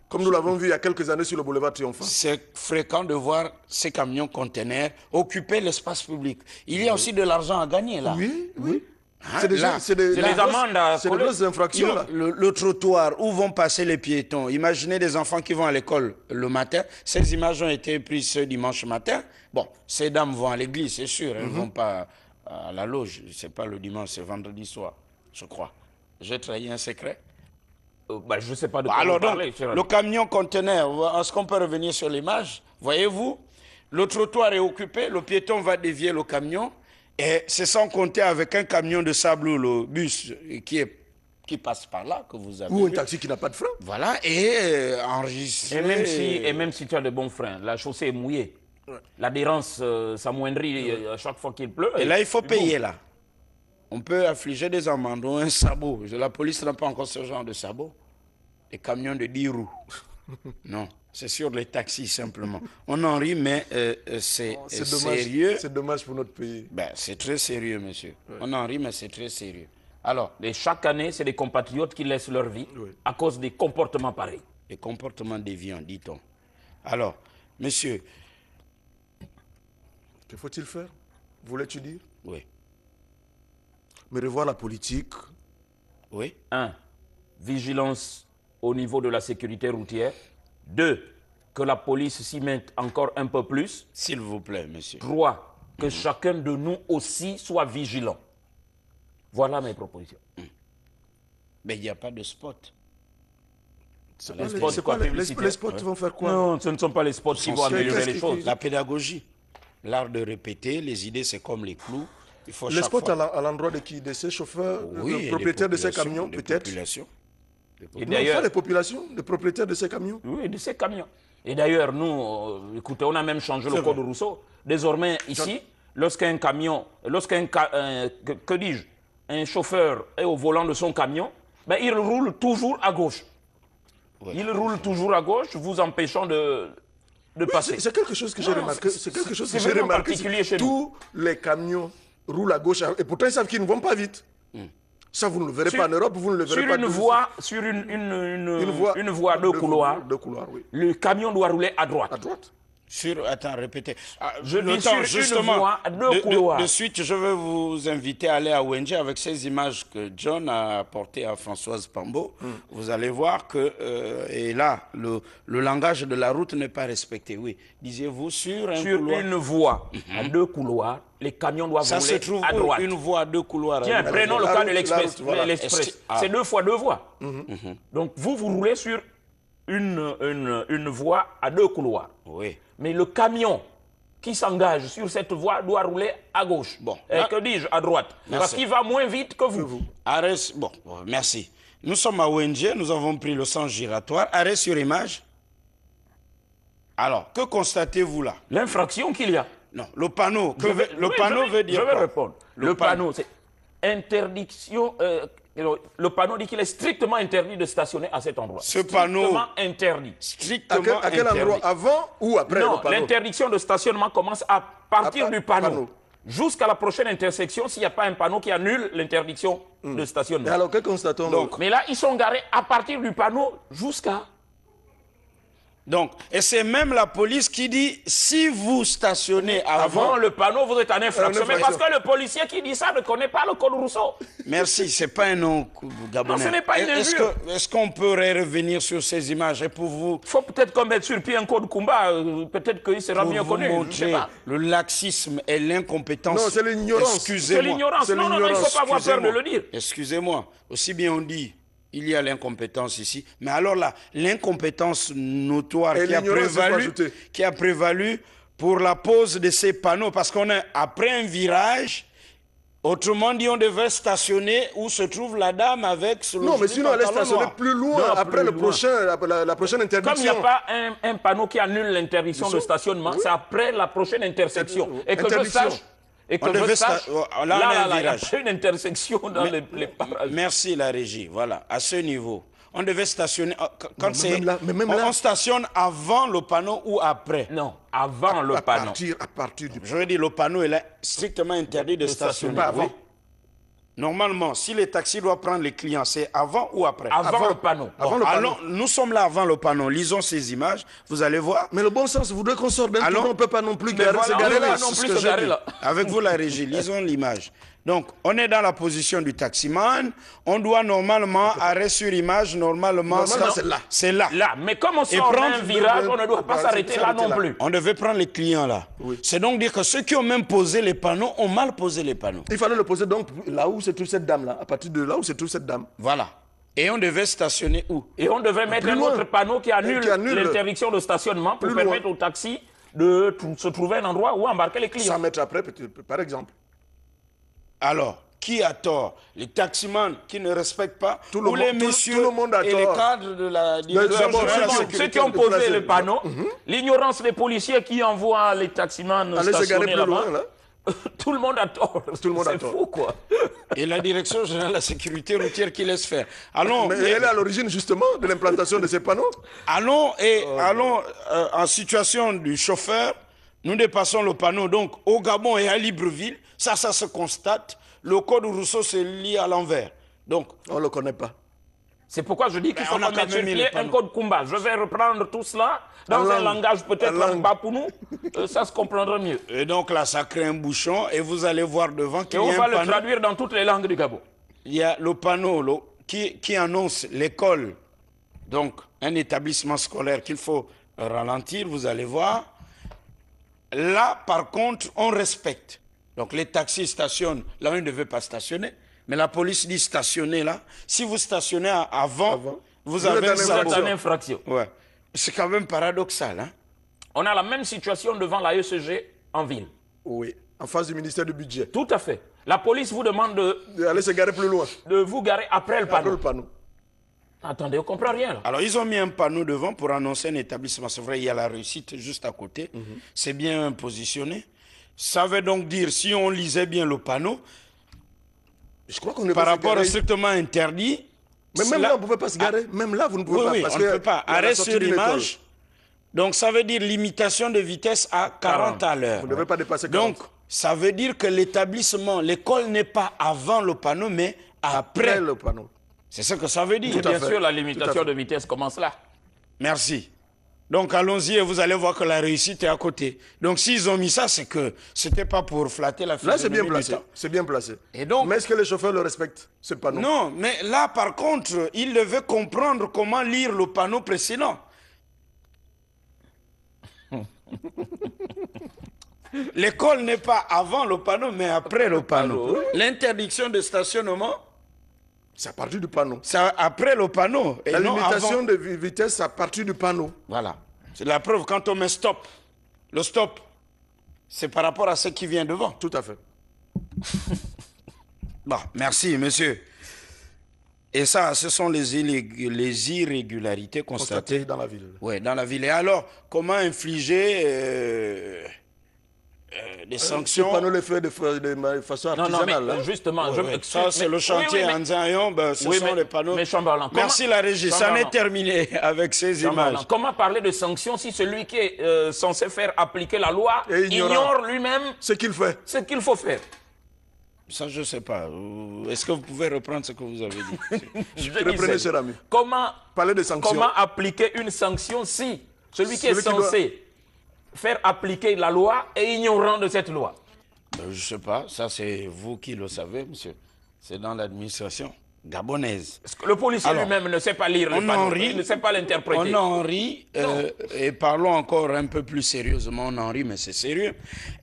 Comme nous l'avons vu il y a quelques années sur le boulevard Triomphant.
C'est fréquent de voir ces camions conteneurs occuper l'espace public. Il y a aussi de l'argent à gagner là.
Oui. C'est les
amendes à
c'est des grosses infractions. Là.
Le trottoir, où vont passer les piétons. Imaginez des enfants qui vont à l'école le matin. Ces images ont été prises ce dimanche matin. Bon, ces dames vont à l'église, c'est sûr. Elles ne vont pas à la loge. Ce n'est pas le dimanche, c'est vendredi soir, je crois. J'ai trahi un secret.
Je ne sais pas de quoi
alors
vous parlez.
Donc, le camion conteneur, est-ce qu'on peut revenir sur l'image? Voyez-vous, le trottoir est occupé, le piéton va dévier le camion. Et c'est sans compter avec un camion de sable ou le bus qui passe par là, que vous avez
ou
vu.
Un taxi qui n'a pas de frein.
Voilà, et enregistré.
Et même si tu as de bons freins, la chaussée est mouillée. Ouais. L'adhérence s'amoindrit à chaque fois qu'il pleut.
Et là, il faut payer, là. On peut affliger des amendes ou un sabot. La police n'a pas encore ce genre de sabot. Les camions de 10 roues. Non. C'est sur les taxis, simplement. On en rit, mais c'est sérieux.
C'est dommage pour notre pays.
C'est très sérieux, monsieur. Ouais. On en rit, mais c'est très sérieux. Alors,
et chaque année, c'est des compatriotes qui laissent leur vie à cause des comportements pareils.
Des comportements déviants, dit-on. Alors, monsieur...
Que faut-il faire? Voulais-tu dire?
Oui.
Mais revoir la politique.
Oui.
1. Vigilance au niveau de la sécurité routière. 2. Que la police s'y mette encore un peu plus.
S'il vous plaît, monsieur.
3. Que chacun de nous aussi soit vigilant. Voilà mes propositions.
Mais il n'y a pas de spot.
Les spots vont faire quoi?
Non, ce ne sont pas les spots qui vont améliorer les choses.
La pédagogie. L'art de répéter, les idées, c'est comme les clous. Il faut
les spots à l'endroit de qui? De ces chauffeurs,
oui,
propriétaires de ces camions, peut-être?
Et d'ailleurs,
les populations, les propriétaires de ces camions?
Oui, de ces camions. Et d'ailleurs, nous, écoutez, on a même changé le code Rousseau. Désormais, ici, lorsqu'un camion, que dis-je, un chauffeur est au volant de son camion, il roule toujours à gauche. Ouais. Il roule toujours à gauche, vous empêchant de passer.
C'est quelque chose que j'ai remarqué. C'est quelque chose que j'ai remarqué. Tous les camions roulent à gauche et pourtant ils savent qu'ils ne vont pas vite. Ça, vous ne le verrez pas en Europe, vous ne le verrez pas.
Sur une voie de couloir,
oui.
Le camion doit rouler à droite.
À droite.
Attends, répétez.
De
suite, je vais vous inviter à aller à ONG avec ces images que John a apportées à Françoise Pambo. Vous allez voir que, et là, le langage de la route n'est pas respecté. Oui, disiez-vous, sur
une voie à 2 couloirs, les camions doivent rouler à droite.
Une voie à 2 couloirs.
Tiens, prenons le cas de l'Express. C'est 2 fois 2 voies. Donc, vous roulez sur une voie à 2 couloirs.
Oui.
Mais le camion qui s'engage sur cette voie doit rouler à gauche.
Bon.
Que dis-je, à droite. Merci. Parce qu'il va moins vite que vous.
Arrêt, merci. Nous sommes à ONG, nous avons pris le sens giratoire. Arrêt sur image. Alors, que constatez-vous là?
L'infraction qu'il y a.
Non, le panneau. Le panneau veut dire
quoi? Je vais répondre.
Le
panneau, c'est interdiction... le panneau dit qu'il est strictement interdit de stationner à cet endroit.
Ce panneau
interdit.
Strictement
à quel endroit? Avant ou après le panneau?
L'interdiction de stationnement commence à partir du panneau. Jusqu'à la prochaine intersection, s'il n'y a pas un panneau qui annule l'interdiction de stationnement.
Et alors, que constatons-nous?
Donc, mais là, ils sont garés à partir du panneau jusqu'à...
Donc, et c'est même la police qui dit, si vous stationnez avant
le panneau, vous êtes en infraction. Mais parce que le policier qui dit ça ne connaît pas le code Rousseau.
Merci, c'est pas un nom gabonais.
Non, ce n'est pas une injure.
Est-ce qu'on pourrait revenir sur ces images? Et pour vous...
Il faut peut-être qu'on mette sur pied un code Kumba, peut-être qu'il sera mieux connu.
Montrer le laxisme et l'incompétence.
Non, c'est l'ignorance.
Excusez-moi.
C'est l'ignorance. Non, il ne faut pas avoir peur de le dire.
Excusez-moi. Aussi bien on dit... Il y a l'incompétence ici. Mais alors là, l'incompétence notoire qui a prévalu pour la pose de ces panneaux, parce qu'on est après un virage, autrement dit, on devait stationner où se trouve la dame avec ce
Non, mais sinon, elle est stationnée plus loin, après la prochaine interdiction.
Comme il n'y a pas un panneau qui annule l'interdiction de stationnement, c'est après la prochaine intersection. Et que je sache... Et que je sache, là, il y a une intersection dans les parages.
Merci la régie, voilà, à ce niveau. On devait stationner, quand c'est... On stationne avant le panneau ou après?
Non, avant le panneau.
À partir du...
Je veux dire, le panneau est strictement interdit de stationner.
Pas avant.
Normalement, si les taxis doivent prendre les clients, c'est avant ou après?
Avant le panneau.
Alors, nous sommes là avant le panneau. Lisons ces images, vous allez voir.
Mais le bon sens voudrait qu'on sorte d'un tour, on ne peut pas non plus se garer là.
Avec vous, la régie, lisons l'image. Donc, on est dans la position du taximan. On doit normalement, arrêt sur image, normalement
c'est là.
C'est là.
Là, mais comme on sort d'un virage, on ne doit pas s'arrêter là non plus.
On devait prendre les clients là.
Oui.
C'est donc dire que ceux qui ont même posé les panneaux ont mal posé les panneaux.
Il fallait le poser donc là où se trouve cette dame-là, à partir de là où se trouve cette dame.
Voilà. Et on devait stationner où?
Et on devait mettre un autre panneau qui annule l'interdiction de stationnement pour permettre au taxi de se trouver un endroit où embarquer les clients.
100 mètres après, par exemple.
Alors, qui a tort? Les taximans qui ne respectent pas ou les messieurs
tout le monde a
et
tort.
les cadres de la direction
d'abord,
générale de la
Ceux
sécurité
qui ont posé les panneaux, l'ignorance des policiers qui envoient les taximans
Allez se garer
stationner
plus loin,
là-bas.
là.
Tout le monde a tort.
Tout le monde a
C'est
tort.
fou, quoi.
et la direction générale de la sécurité routière qui laisse faire. Allons,
Mais elle est à l'origine justement de l'implantation de ces panneaux.
allons en situation du chauffeur. Nous dépassons le panneau. Donc, au Gabon et à Libreville, ça se constate. Le code Rousseau se lit à l'envers. Donc,
On ne le connaît pas.
C'est pourquoi je dis qu'il faut
on a
qu'on
quand
mette sur
même mis
pied
les
un
panneaux.
code Kumba. Je vais reprendre tout cela dans un langage peut-être là pour nous. Ça se comprendra mieux.
et donc là, ça crée un bouchon et vous allez voir devant
Et
qu'il y
on
a
va
un
le
panneau.
traduire dans toutes les langues du Gabon.
Il y a le panneau qui annonce l'école, donc un établissement scolaire qu'il faut ralentir, vous allez voir. Là, par contre, on respecte. Donc les taxis stationnent là où ils ne devaient pas stationner. Mais la police dit stationner là. Si vous stationnez avant. Vous avez un
C'est
sabot.
une infraction.
Ouais. C'est quand même paradoxal. Hein?
On a la même situation devant la ECG en ville.
Oui, en face du ministère du Budget.
Tout à fait. La police vous demande
Allez se garer plus loin.
de vous garer après le
Après
panneau.
le panneau.
Attendez, on ne comprend rien là.
Alors, ils ont mis un panneau devant pour annoncer un établissement. C'est vrai, il y a la réussite juste à côté. C'est bien positionné. Ça veut donc dire, si on lisait bien le panneau,
Je crois qu'on ne
par
pas se
rapport au
garer.
strictement interdit.
Mais même là, on ne pouvait pas se garer. Même là, vous ne pouvez
Oui,
pas.
oui,
parce
on
que
ne peut pas.
il y a la
Arrêt
sortie
sur
d'une
image. Donc, ça veut dire limitation de vitesse à 40 à l'heure.
Vous ne devez pas dépasser 40.
Donc, ça veut dire que l'établissement, l'école n'est pas avant le panneau, mais après.
Après le panneau.
C'est ce que ça veut dire.
Et bien
fait.
sûr, la
Tout à
limitation
fait.
de vitesse commence là.
Merci. Donc allons-y et vous allez voir que la réussite est à côté. Donc s'ils ont mis ça, c'est que c'était pas pour flatter la
Là, c'est bien
physionomie du
placé.
temps.
C'est bien placé.
Et donc-
Mais est-ce que les chauffeurs le respectent, ce panneau?
Non, mais là par contre, ils devaient comprendre comment lire le panneau précédent. L'école n'est pas avant le panneau, mais après le panneau. L'interdiction de stationnement,
C'est à partir du panneau.
c'est après le panneau. Et
La
non
limitation
avant.
de vitesse, c'est à partir du panneau.
Voilà. C'est la preuve quand on met stop. Le stop, c'est par rapport à ce qui vient devant.
Tout à fait.
Bon, merci, monsieur. Et ça, ce sont les irrégularités constatées
Dans la ville.
ouais, dans la ville. Et alors, comment infliger des
Ce
sanctions
panneau le fait de façon
Non, non, mais
artisanale. hein.
justement, je m'excuse.
Ça, c'est le chantier en Zayon, ce
oui,
sont
mais-
les panneaux.
mais Chamberlain,
Merci
comment-
la régie, ça
Chamberlain.
n'est terminé avec ces images.
Comment parler de sanctions si celui qui est censé faire appliquer la loi
Et ignorant.
ignore lui-même
Ce qu'il fait.
ce qu'il faut faire?
Ça, je ne sais pas. Est-ce que vous pouvez reprendre ce que vous avez dit?
Je
Reprenez,
disais,
cher ami.
comment
Parlez de sanctions.
Comment appliquer une sanction si celui qui est
Celui qui doit-
censé faire appliquer la loi est ignorant de cette loi?
Je ne sais pas. Ça, c'est vous qui le savez, monsieur. C'est dans l'administration gabonaise.
Parce que le policier
Alors,
lui-même ne sait pas lire le
on en
panneau,
rit.
il ne sait pas l'interpréter.
On en rit, et parlons encore un peu plus sérieusement, on en rit, mais c'est sérieux.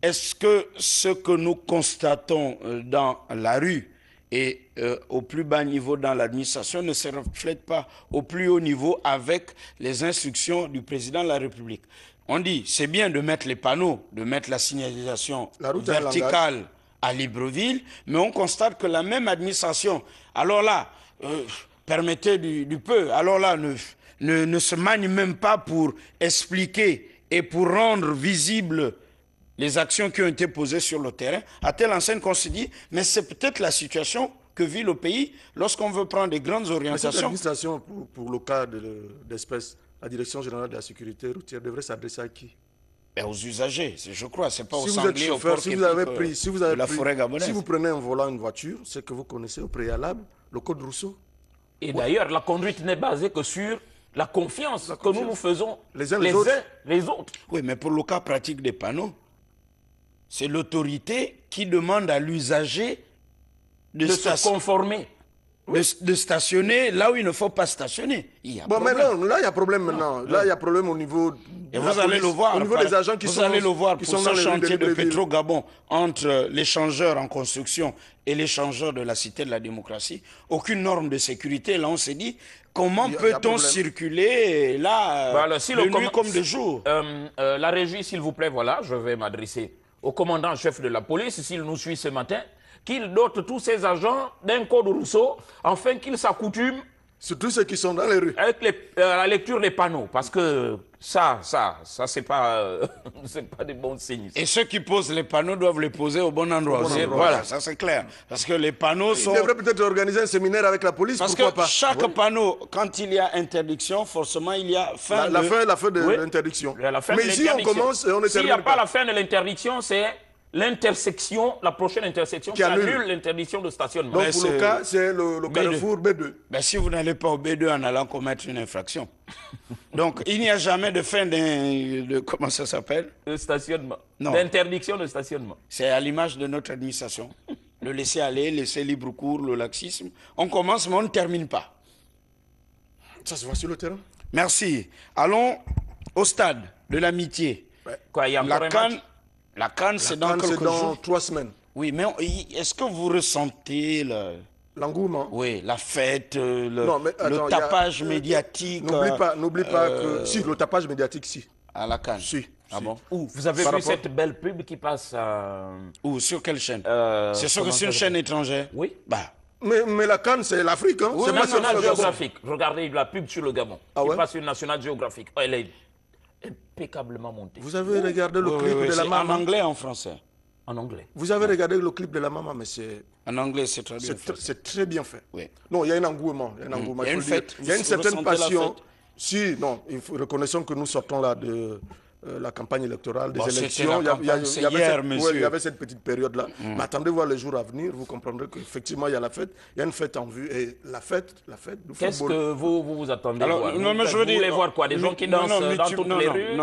Est-ce que ce que nous constatons dans la rue et au plus bas niveau dans l'administration ne se reflète pas au plus haut niveau avec les instructions du président de la République? On dit, c'est bien de mettre les panneaux, de mettre la signalisation
La route est un
verticale à Libreville, mais on constate que la même administration, alors là, permettez du peu, alors là, ne se manie même pas pour expliquer et pour rendre visibles les actions qui ont été posées sur le terrain, à telle enseigne qu'on se dit, mais c'est peut-être la situation que vit le pays lorsqu'on veut prendre des grandes
Mais cette
orientations.
administration, pour le cas d'espèce, la Direction générale de la sécurité routière devrait s'adresser à qui?
Ben, aux usagers, je crois, c'est pas aux
Si vous êtes
sangliers, aux
chauffeur,
porcs
si
et
vous avez
pics,
pris, si vous
de
avez
la
pris-
forêt gabonaise.
si vous prenez un volant, une voiture, c'est que vous connaissez au préalable le code Rousseau.
Et d'ailleurs, la conduite n'est basée que sur la confiance que nous nous faisons
Les uns les autres.
les autres.
Oui, mais pour le cas pratique des panneaux, c'est l'autorité qui demande à l'usager
de se conformer.
De stationner là où il ne faut pas stationner. Il y a
bon,
problème.
maintenant, là, il y a problème maintenant. Là, il y a problème au niveau
et vous allez le voir.
Au niveau des agents qui sont,
allez le voir
qui
pour
sont
ce
dans
chantier de Petro-Gabon entre l'échangeur en construction et l'échangeur de la Cité de la démocratie. Aucune norme de sécurité. Là, on s'est dit, comment peut-on circuler là,
voilà, si
de nuit comme de jour?
La régie, s'il vous plaît, voilà, je vais m'adresser au commandant-chef de la police, s'il nous suit ce matin, qu'il dote tous ses agents d'un code Rousseau, afin qu'ils s'accoutument,
surtout ceux qui sont dans les rues,
avec la lecture des panneaux, parce que ça c'est pas des bons signes.
Et ceux qui posent les panneaux doivent les poser au bon endroit. Voilà, ça c'est clair. Parce que les panneaux sont...
Il devrait peut-être organiser un séminaire avec la police,
parce
pourquoi
que
pas.
Chaque panneau, quand il y a interdiction, forcément il y a fin
la fin de l'interdiction.
Mais
ici on commence et on ne termine pas.
S'il n'y a pas la fin de l'interdiction, c'est l'intersection, la prochaine intersection qui annule l'interdiction de stationnement.
Donc pour le cas, c'est le carrefour B2.
Ben, si vous n'allez pas au B2 en allant commettre une infraction. Donc il n'y a jamais de fin de comment ça s'appelle?
De stationnement. D'interdiction de stationnement.
C'est à l'image de notre administration. Le laisser aller, laisser libre cours, le laxisme. On commence mais on ne termine pas.
Ça se voit sur le terrain.
Merci. Allons au stade de l'amitié.
Quoi, il y a encore un match?
La CAN, c'est dans quelques jours.
3 semaines.
Oui, mais est-ce que vous ressentez
l'engouement?
Oui, la fête, le tapage médiatique.
N'oublie pas que... Si, le tapage médiatique, si.
À la CAN?
Si.
Ah bon?
Vous avez vu cette belle pub qui passe
Où? Sur quelle chaîne? C'est sûr que c'est une chaîne étrangère?
Oui.
Bah.
Mais la CAN, c'est l'Afrique. Hein?
Oui,
c'est
National Geographic. Regardez la pub sur le Gabon.
Ah ouais?
Qui passe sur National Geographic. Elle est impeccablement montée.
Vous avez regardé le clip de la maman?
En anglais, en français?
En anglais.
Vous avez regardé le clip de la maman, mais c'est...
En anglais, c'est très bien fait.
C'est très bien fait.
Oui.
Non, il y a un engouement. Il y a une fête. Il y a une certaine passion. Si, non, reconnaissons que nous sortons là de... la campagne électorale, des élections, il y avait cette petite période-là. Mais attendez voir les jours à venir, vous comprendrez qu'effectivement, il y a la fête, il y a une fête en vue, et la fête du football.
Qu'est-ce que vous attendez voir?
Non, mais je veux dire...
voir quoi? Des gens qui dansent dans toutes les rues?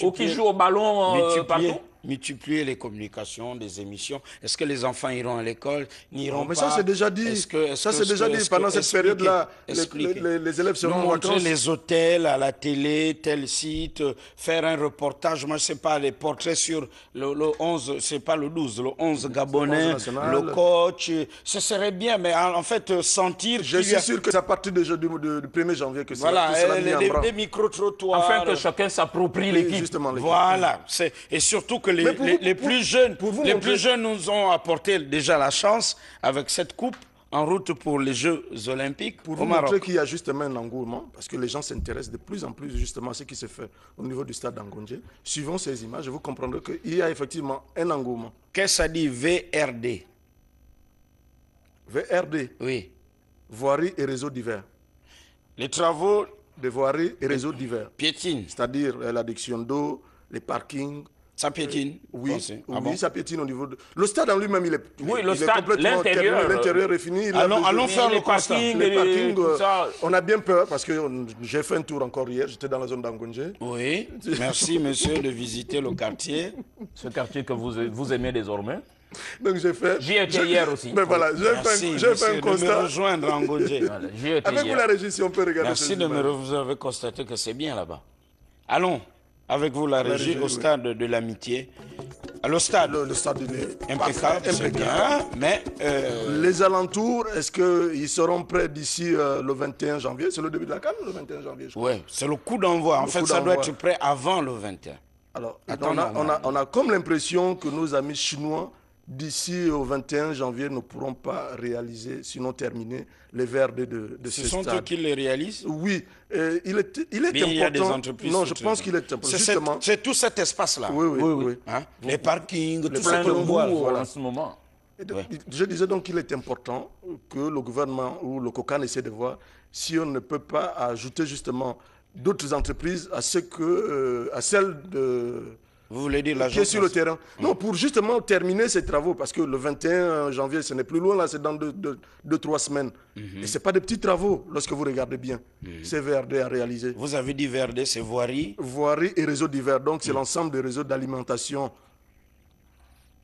Ou qui jouent au ballon partout?
Multiplier les communications, des émissions. Est-ce que les enfants iront à l'école? N'iront pas?
Mais ça, c'est déjà dit. Ça, c'est déjà dit. Pendant cette période-là, les élèves seront en vacances.
Montrer les hôtels à la télé, tel site, faire un reportage. Moi, je ne sais pas, les portraits sur le 11, c'est pas le 12, le 11 gabonais, le coach. Ce serait bien, mais en fait, sentir...
Je suis sûr que c'est à partir du 1er janvier que
voilà, des micro-trottoirs.
Afin que chacun s'approprie l'équipe.
Voilà. Et surtout que les plus jeunes nous ont apporté déjà la chance avec cette coupe en route pour les Jeux Olympiques
pour vous montrer qu'il y a justement un engouement, parce que les gens s'intéressent de plus en plus justement à ce qui se fait au niveau du stade d'Angondje. Suivant ces images, vous comprendrez qu'il y a effectivement un engouement.
Qu'est-ce que ça dit VRD?
VRD?
Oui.
Voirie et réseaux divers.
Les travaux
de voirie et réseaux divers.
Piétine.
C'est-à-dire l'adduction d'eau, les parkings.
Ça piétine?
Oui, ça piétine au niveau de... Le stade en lui-même, il est...
Oui, le stade, l'intérieur
est fini.
Allons faire le constat.
Les parkings, on a bien peur, parce que j'ai fait un tour encore hier, j'étais dans la zone d'Angondje.
Oui, merci monsieur de visiter le quartier.
Ce quartier que vous aimez désormais.
Donc j'ai fait...
J'y étais hier aussi.
Mais voilà, j'ai fait un constat.
De me rejoindre en Gondje.
Voilà,
avec vous la régie, si on peut regarder.
Merci de vous avez constaté que c'est bien là-bas. Allons, avec vous la régie, au stade de l'amitié. Le stade
est
impeccable, c'est bien, mais...
Les alentours, est-ce qu'ils seront prêts d'ici le 21 janvier? C'est le début de la CAN, le 21 janvier, je crois.
Oui, c'est le coup d'envoi. En fait, ça doit être prêt avant le 21.
Alors, on a comme l'impression que nos amis chinois, d'ici au 21 janvier, ne pourront pas réaliser, sinon terminer, les VRD de ce stade.
Ce sont eux qui les réalisent?
Oui. Il est important...
Il y a des entreprises...
Non, je pense qu'il est important.
C'est tout cet espace-là.
Oui.
Hein? Les parkings, tout
plein
ça
de bois en ce moment.
Je disais donc qu'il est important que le gouvernement ou le COCAN essaie de voir si on ne peut pas ajouter justement d'autres entreprises à celles de...
Vous voulez dire l'agence
qui est sur le terrain. Non, pour justement terminer ces travaux, parce que le 21 janvier, ce n'est plus loin, là, c'est dans 2-3 semaines. Et ce n'est pas des petits travaux, lorsque vous regardez bien. C'est VRD à réaliser.
Vous avez dit VRD, c'est voirie?
Voirie et réseaux divers. Donc, c'est l'ensemble des réseaux d'alimentation,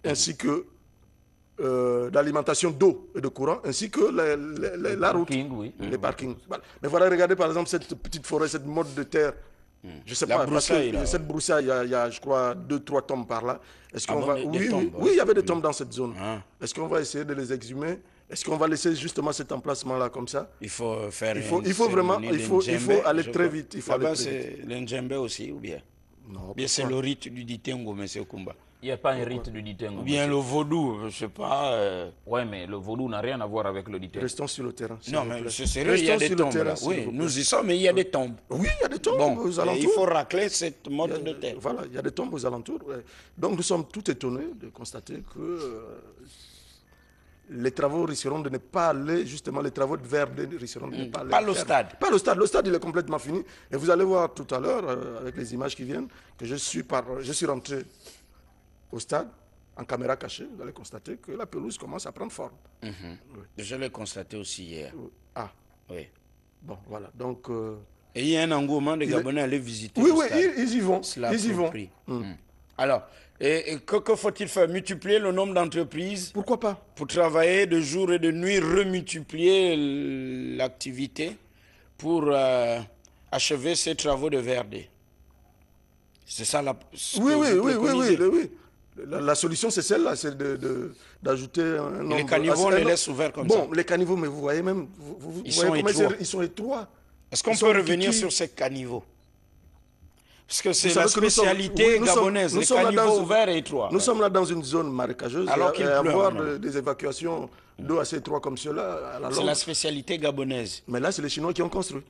ainsi que d'alimentation d'eau et de courant, ainsi que la route, les parkings. Voilà. Mais voilà, regardez par exemple cette petite forêt, cette motte de terre. Je ne sais pas, parce que cette broussaille, il y a, je crois, 2-3 tombes par là. Est-ce qu'on va... Oui, il y avait des tombes dans cette zone. Est-ce qu'on va essayer de les exhumer? Est-ce qu'on va laisser justement cet emplacement-là comme ça?
Il faut faire
il faut vraiment, il faut aller très vite.
Là-bas, c'est l'Ndjembe aussi, ou bien?
Non.
Bien, c'est le rite du Ditengo, M. Kumba.
Il n'y a pas un rite du Ditengo.
Ou bien le vaudou, je ne sais pas.
Oui, mais le vaudou n'a rien à voir avec le Ditengo.
Restons sur le terrain.
Non, mais c'est sérieux, il y a des tombes là. Oui, nous y sommes, mais il y a des tombes.
Oui, il y a des tombes aux alentours.
Il faut racler cette motte de terre.
Voilà, il y a des tombes aux alentours. Donc nous sommes tout étonnés de constater que les travaux risqueront de ne pas aller, justement, les travaux de Verde risqueront de ne pas aller.
Pas le stade.
Pas le stade. Le stade, il est complètement fini. Et vous allez voir tout à l'heure, avec les images qui viennent, que je suis rentré au stade, en caméra cachée. Vous allez constater que la pelouse commence à prendre forme.
Oui. Je l'ai constaté aussi hier.
Ah.
Oui.
Bon, voilà. Donc...
Et il y a un engouement des Gabonais à aller visiter
le
stade.
Oui, ils y vont. Ils y vont.
Alors, que faut-il faire? Multiplier le nombre d'entreprises?
Pourquoi pas?
Pour travailler de jour et de nuit, remultiplier l'activité pour achever ces travaux de Verde. C'est ça la...
Oui. La solution, c'est celle-là, c'est d'ajouter un nombre...
Les caniveaux, on les laisse ouverts comme ça.
Bon, les caniveaux, mais vous voyez même...
Ils sont étroits.
Ils sont étroits.
Est-ce qu'on peut revenir sur ces caniveaux? Parce que c'est la spécialité gabonaise, les caniveaux ouverts et étroits.
Nous sommes là dans une zone marécageuse.
Alors qu'il pleut.
Avoir des évacuations d'eau assez étroites comme cela...
C'est la spécialité gabonaise.
Mais là, c'est les Chinois qui ont construit.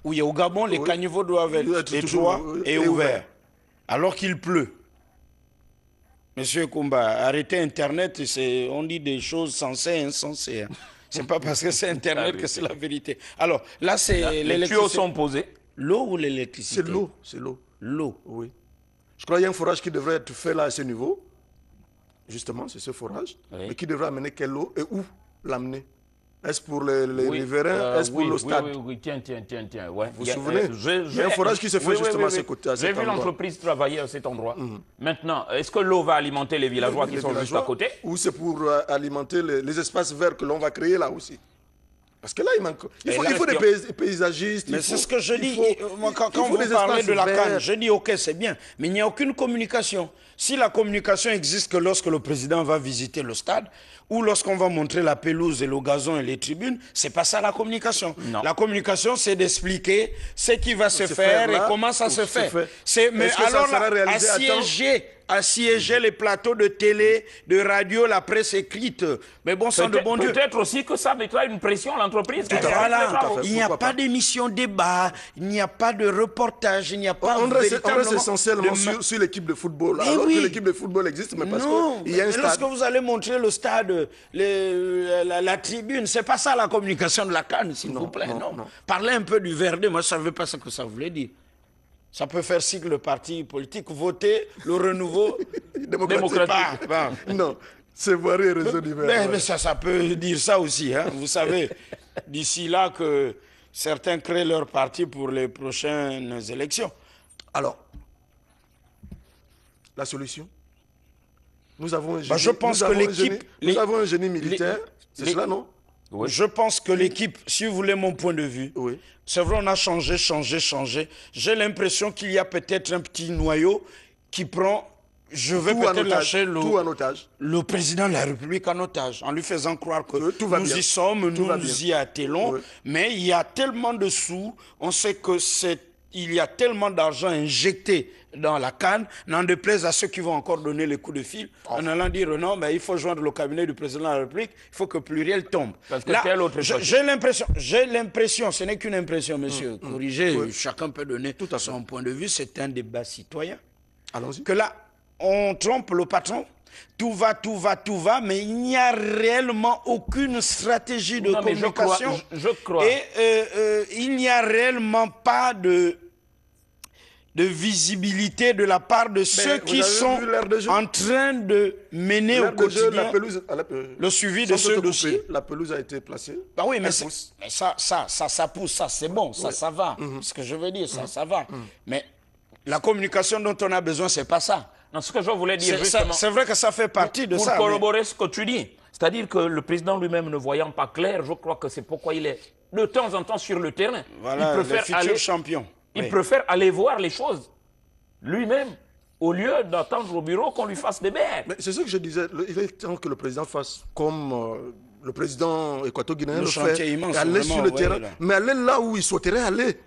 Oui, au Gabon, les caniveaux doivent être étroits et ouverts. Alors qu'il pleut. Monsieur Kumba, arrêtez Internet, on dit des choses sensées et insensées. C'est pas parce que c'est Internet que c'est la vérité. Alors, là, c'est
les tuyaux sont posés.
L'eau ou l'électricité?
C'est l'eau.
L'eau.
Oui. Je crois qu'il y a un forage qui devrait être fait là à ce niveau. Justement, c'est ce forage. Mais qui devrait amener quelle eau et où l'amener? Est-ce pour les riverains? Est-ce pour le stade?
Oui, tiens. Ouais.
Vous vous souvenez? Il y a un forage qui se fait justement à ce côté.
J'ai vu l'entreprise travailler à cet endroit. Maintenant, est-ce que l'eau va alimenter les villageois qui sont juste à côté?
Ou c'est pour alimenter les espaces verts que l'on va créer là aussi? Parce que là, il manque. Il faut des paysagistes.
Mais c'est ce que je dis. Quand vous parlez de la canne, je dis ok, c'est bien. Mais il n'y a aucune communication. Si la communication existe que lorsque le président va visiter le stade, ou lorsqu'on va montrer la pelouse et le gazon et les tribunes, c'est pas ça la communication. Non. La communication, c'est d'expliquer ce qui va se faire et comment ça se fait. Mais alors là, assiéger les plateaux de télé, de radio, la presse écrite. Mais bon sang de bon Dieu.
Peut-être aussi que ça mettra une pression à l'entreprise.
Voilà, il n'y a pas d'émission débat, il n'y a pas de reportage, il n'y a pas
on reste essentiellement sur l'équipe de football. Alors que l'équipe de football existe, mais parce qu'il y a un stade.
Lorsque vous allez montrer le stade, la tribune, c'est pas ça la communication de la CAN, s'il vous plaît. Non. Parlez un peu du Verde, moi je ne savais pas ce que ça voulait dire. Ça peut faire sigle le parti politique, voter le renouveau démocratique.
Non, c'est voir et réseau du Verde.
Mais ça peut dire ça aussi. Hein. Vous savez, d'ici là que certains créent leur parti pour les prochaines élections.
Alors, la solution? Nous avons un génie, militaire, c'est cela, non?
Oui. Je pense que l'équipe, si vous voulez mon point de vue, c'est vrai, on a changé. J'ai l'impression qu'il y a peut-être un petit noyau qui prend, je vais peut-être lâcher le président de la République en otage, en lui faisant croire que nous y sommes, nous y attelons, mais il y a tellement de sous, on sait que il y a tellement d'argent injecté dans la canne, n'en déplaise à ceux qui vont encore donner les coups de fil, en allant dire non, mais il faut joindre le cabinet du président de la République, il faut que Pluriel tombe.
Parce que j'ai
l'impression, ce n'est qu'une impression, monsieur, corrigez, chacun peut donner son point de vue, c'est un débat citoyen.
Allons-y.
Que là, on trompe le patron, tout va, mais il n'y a réellement aucune stratégie de communication.
Je crois.
Et il n'y a réellement pas de visibilité de la part de ceux qui sont en train de mener au quotidien le suivi de ce dossier.
La pelouse a été placée.
Bah oui, mais ça pousse, ça c'est bon, ça va. Ce que je veux dire, ça va. Mais la communication dont on a besoin, c'est pas ça.
Non, ce que je voulais dire justement...
C'est vrai que ça fait partie de ça.
Pour corroborer ce que tu dis. C'est-à-dire que le président lui-même ne voyant pas clair, je crois que c'est pourquoi il est de temps en temps sur le terrain.
Voilà,
il préfère
le futur champion.
Il préfère aller voir les choses lui-même, au lieu d'attendre au bureau qu'on lui fasse des bains.
Mais c'est ce que je disais, il est temps que le président fasse comme le président équato-guinéen le fait,
immense,
aller sur le terrain,
là.
mais aller là où il souhaiterait aller,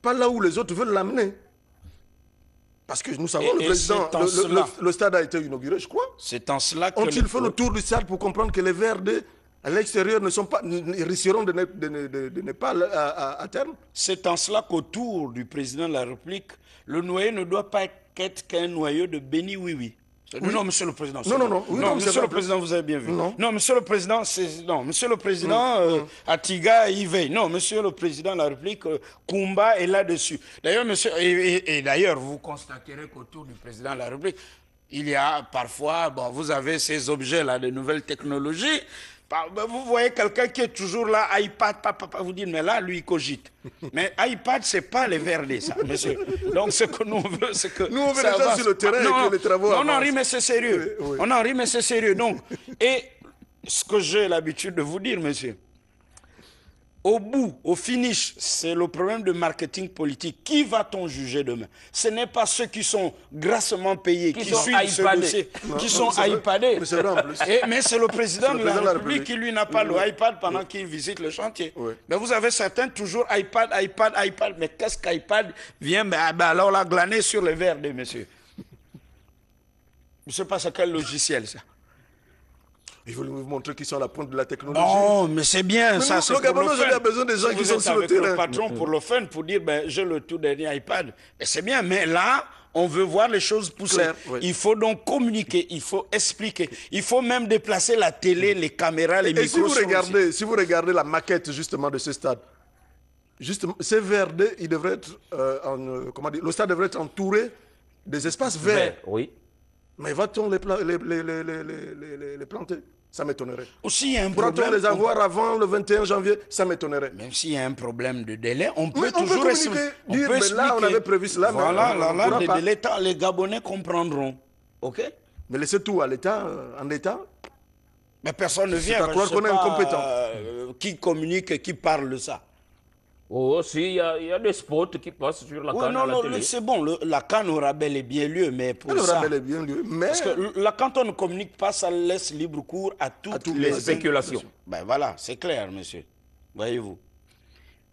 pas là où les autres veulent l'amener. Parce que nous savons, le président, le stade a été inauguré, je crois.
C'est en cela que...
Ont-ils fait le tour du stade pour comprendre que les Verts à l'extérieur ne sont pas, risqueront de ne pas à terme?
C'est en cela qu'autour du président de la République, le noyau ne doit pas être qu'un noyau de béni oui-oui. Oui. Non, monsieur le président. Non, monsieur le président, vous avez bien vu. Non, monsieur le président, monsieur le président, Atiga y veille. Non, monsieur le président de la République, Kumba est là-dessus. D'ailleurs, monsieur, et d'ailleurs, vous constaterez qu'autour du président de la République, il y a parfois, bon, vous avez ces objets-là de nouvelles technologies. Vous voyez quelqu'un qui est toujours là, iPad, papa, vous dites, mais là, lui, il cogite. Mais iPad, c'est pas les VRD, ça, monsieur. Donc, ce que nous voulons, c'est que...
Nous, on veut les gens sur le terrain et que les travaux avancent.
On en rit, mais c'est sérieux. Oui. On en rit, mais c'est sérieux. Donc, et ce que j'ai l'habitude de vous dire, monsieur, au bout, au finish, c'est le problème de marketing politique. Qui va-t-on juger demain? Ce n'est pas ceux qui sont grassement payés, qui suivent ce dossier, qui sont iPadés. Mais c'est le président de la République qui, lui, n'a pas le iPad pendant qu'il visite le chantier. Oui. Mais vous avez certains toujours iPad. Mais qu'est-ce qu'iPad vient alors la glaner sur les VRD, monsieur? Je ne sais pas c'est quel logiciel, ça.
Il faut vous montrer qu'ils sont à la pointe de la technologie.
Non, mais c'est bien,
mais
ça, c'est
pour le fun. A besoin des gens qui sont sur le terrain.
Le patron pour le fun, pour dire, j'ai le tout dernier iPad. Et c'est bien, mais là, on veut voir les choses pousser. Claire, oui. Il faut donc communiquer, il faut expliquer. Il faut même déplacer la télé, les caméras, les micros.
Et si vous regardez la maquette, justement, de ce stade, justement, ces VRD, il devrait être, le stade devrait être entouré des espaces verts.
Oui.
Mais va-t-on les planter? Ça m'étonnerait.
Aussi, il y a un problème.
Pourra-t-on les avoir avant le 21 janvier? Ça m'étonnerait.
Même s'il y a un problème de délai, on peut toujours expliquer.
Là, on avait prévu cela.
Voilà, les Gabonais comprendront. OK?
Mais laissez tout à l'État, en État.
Mais personne ne vient.
C'est à croire qu'on est incompétent.
Qui communique et qui parle de ça?
Oh, si, il y a des spots qui passent sur la CAN à la télé.
C'est bon, la CAN aura bel et bien lieu, mais pour ça...
aura bel et bien lieu, mais...
Parce que quand on ne communique pas, ça laisse libre cours à toutes les
spéculations.
Ben voilà, c'est clair, monsieur. Voyez-vous.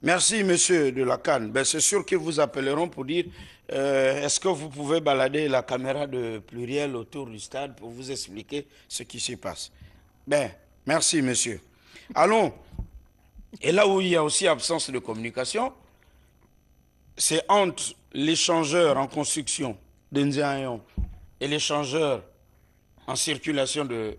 Merci, monsieur de la CAN. Ben, c'est sûr qu'ils vous appelleront pour dire est-ce que vous pouvez balader la caméra de pluriel autour du stade pour vous expliquer ce qui se passe. Ben, merci, monsieur. Allons. Et là où il y a aussi absence de communication, c'est entre l'échangeur en construction de Nziayon et l'échangeur en circulation du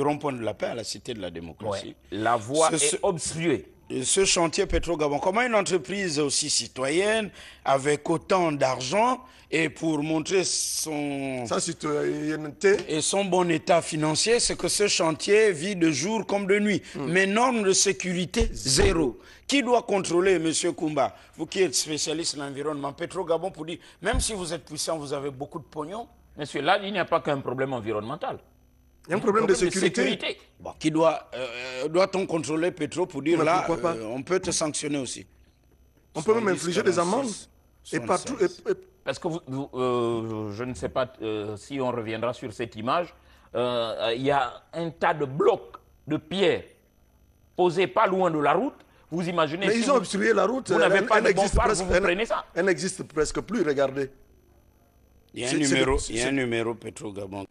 rond-point de la paix à la Cité de la démocratie.
Ouais. La voie est obstruée.
Ce chantier Petro-Gabon, comment une entreprise aussi citoyenne, avec autant d'argent, et pour montrer sa
citoyenneté
et son bon état financier, c'est que ce chantier vit de jour comme de nuit. Mais normes de sécurité, zéro. Qui doit contrôler, M. Kumba? Vous qui êtes spécialiste de l'environnement, Petro-Gabon, pour dire, même si vous êtes puissant, vous avez beaucoup de pognon.
Monsieur, là, il n'y a pas qu'un problème environnemental.
Il y a un problème de sécurité.
Bon, qui doit-on contrôler Petro pour dire là, on peut te sanctionner aussi?
On peut même infliger des amendes. Et partout.
Parce que je ne sais pas si on reviendra sur cette image. Il y a un tas de blocs de pierres posés pas loin de la route. Vous imaginez?
Mais ils ont obstrué la route.
Vous n'avez pas de bon phare, vous prenez ça.
Elle n'existe presque plus, regardez.
Il y a un numéro Petro-Gabon.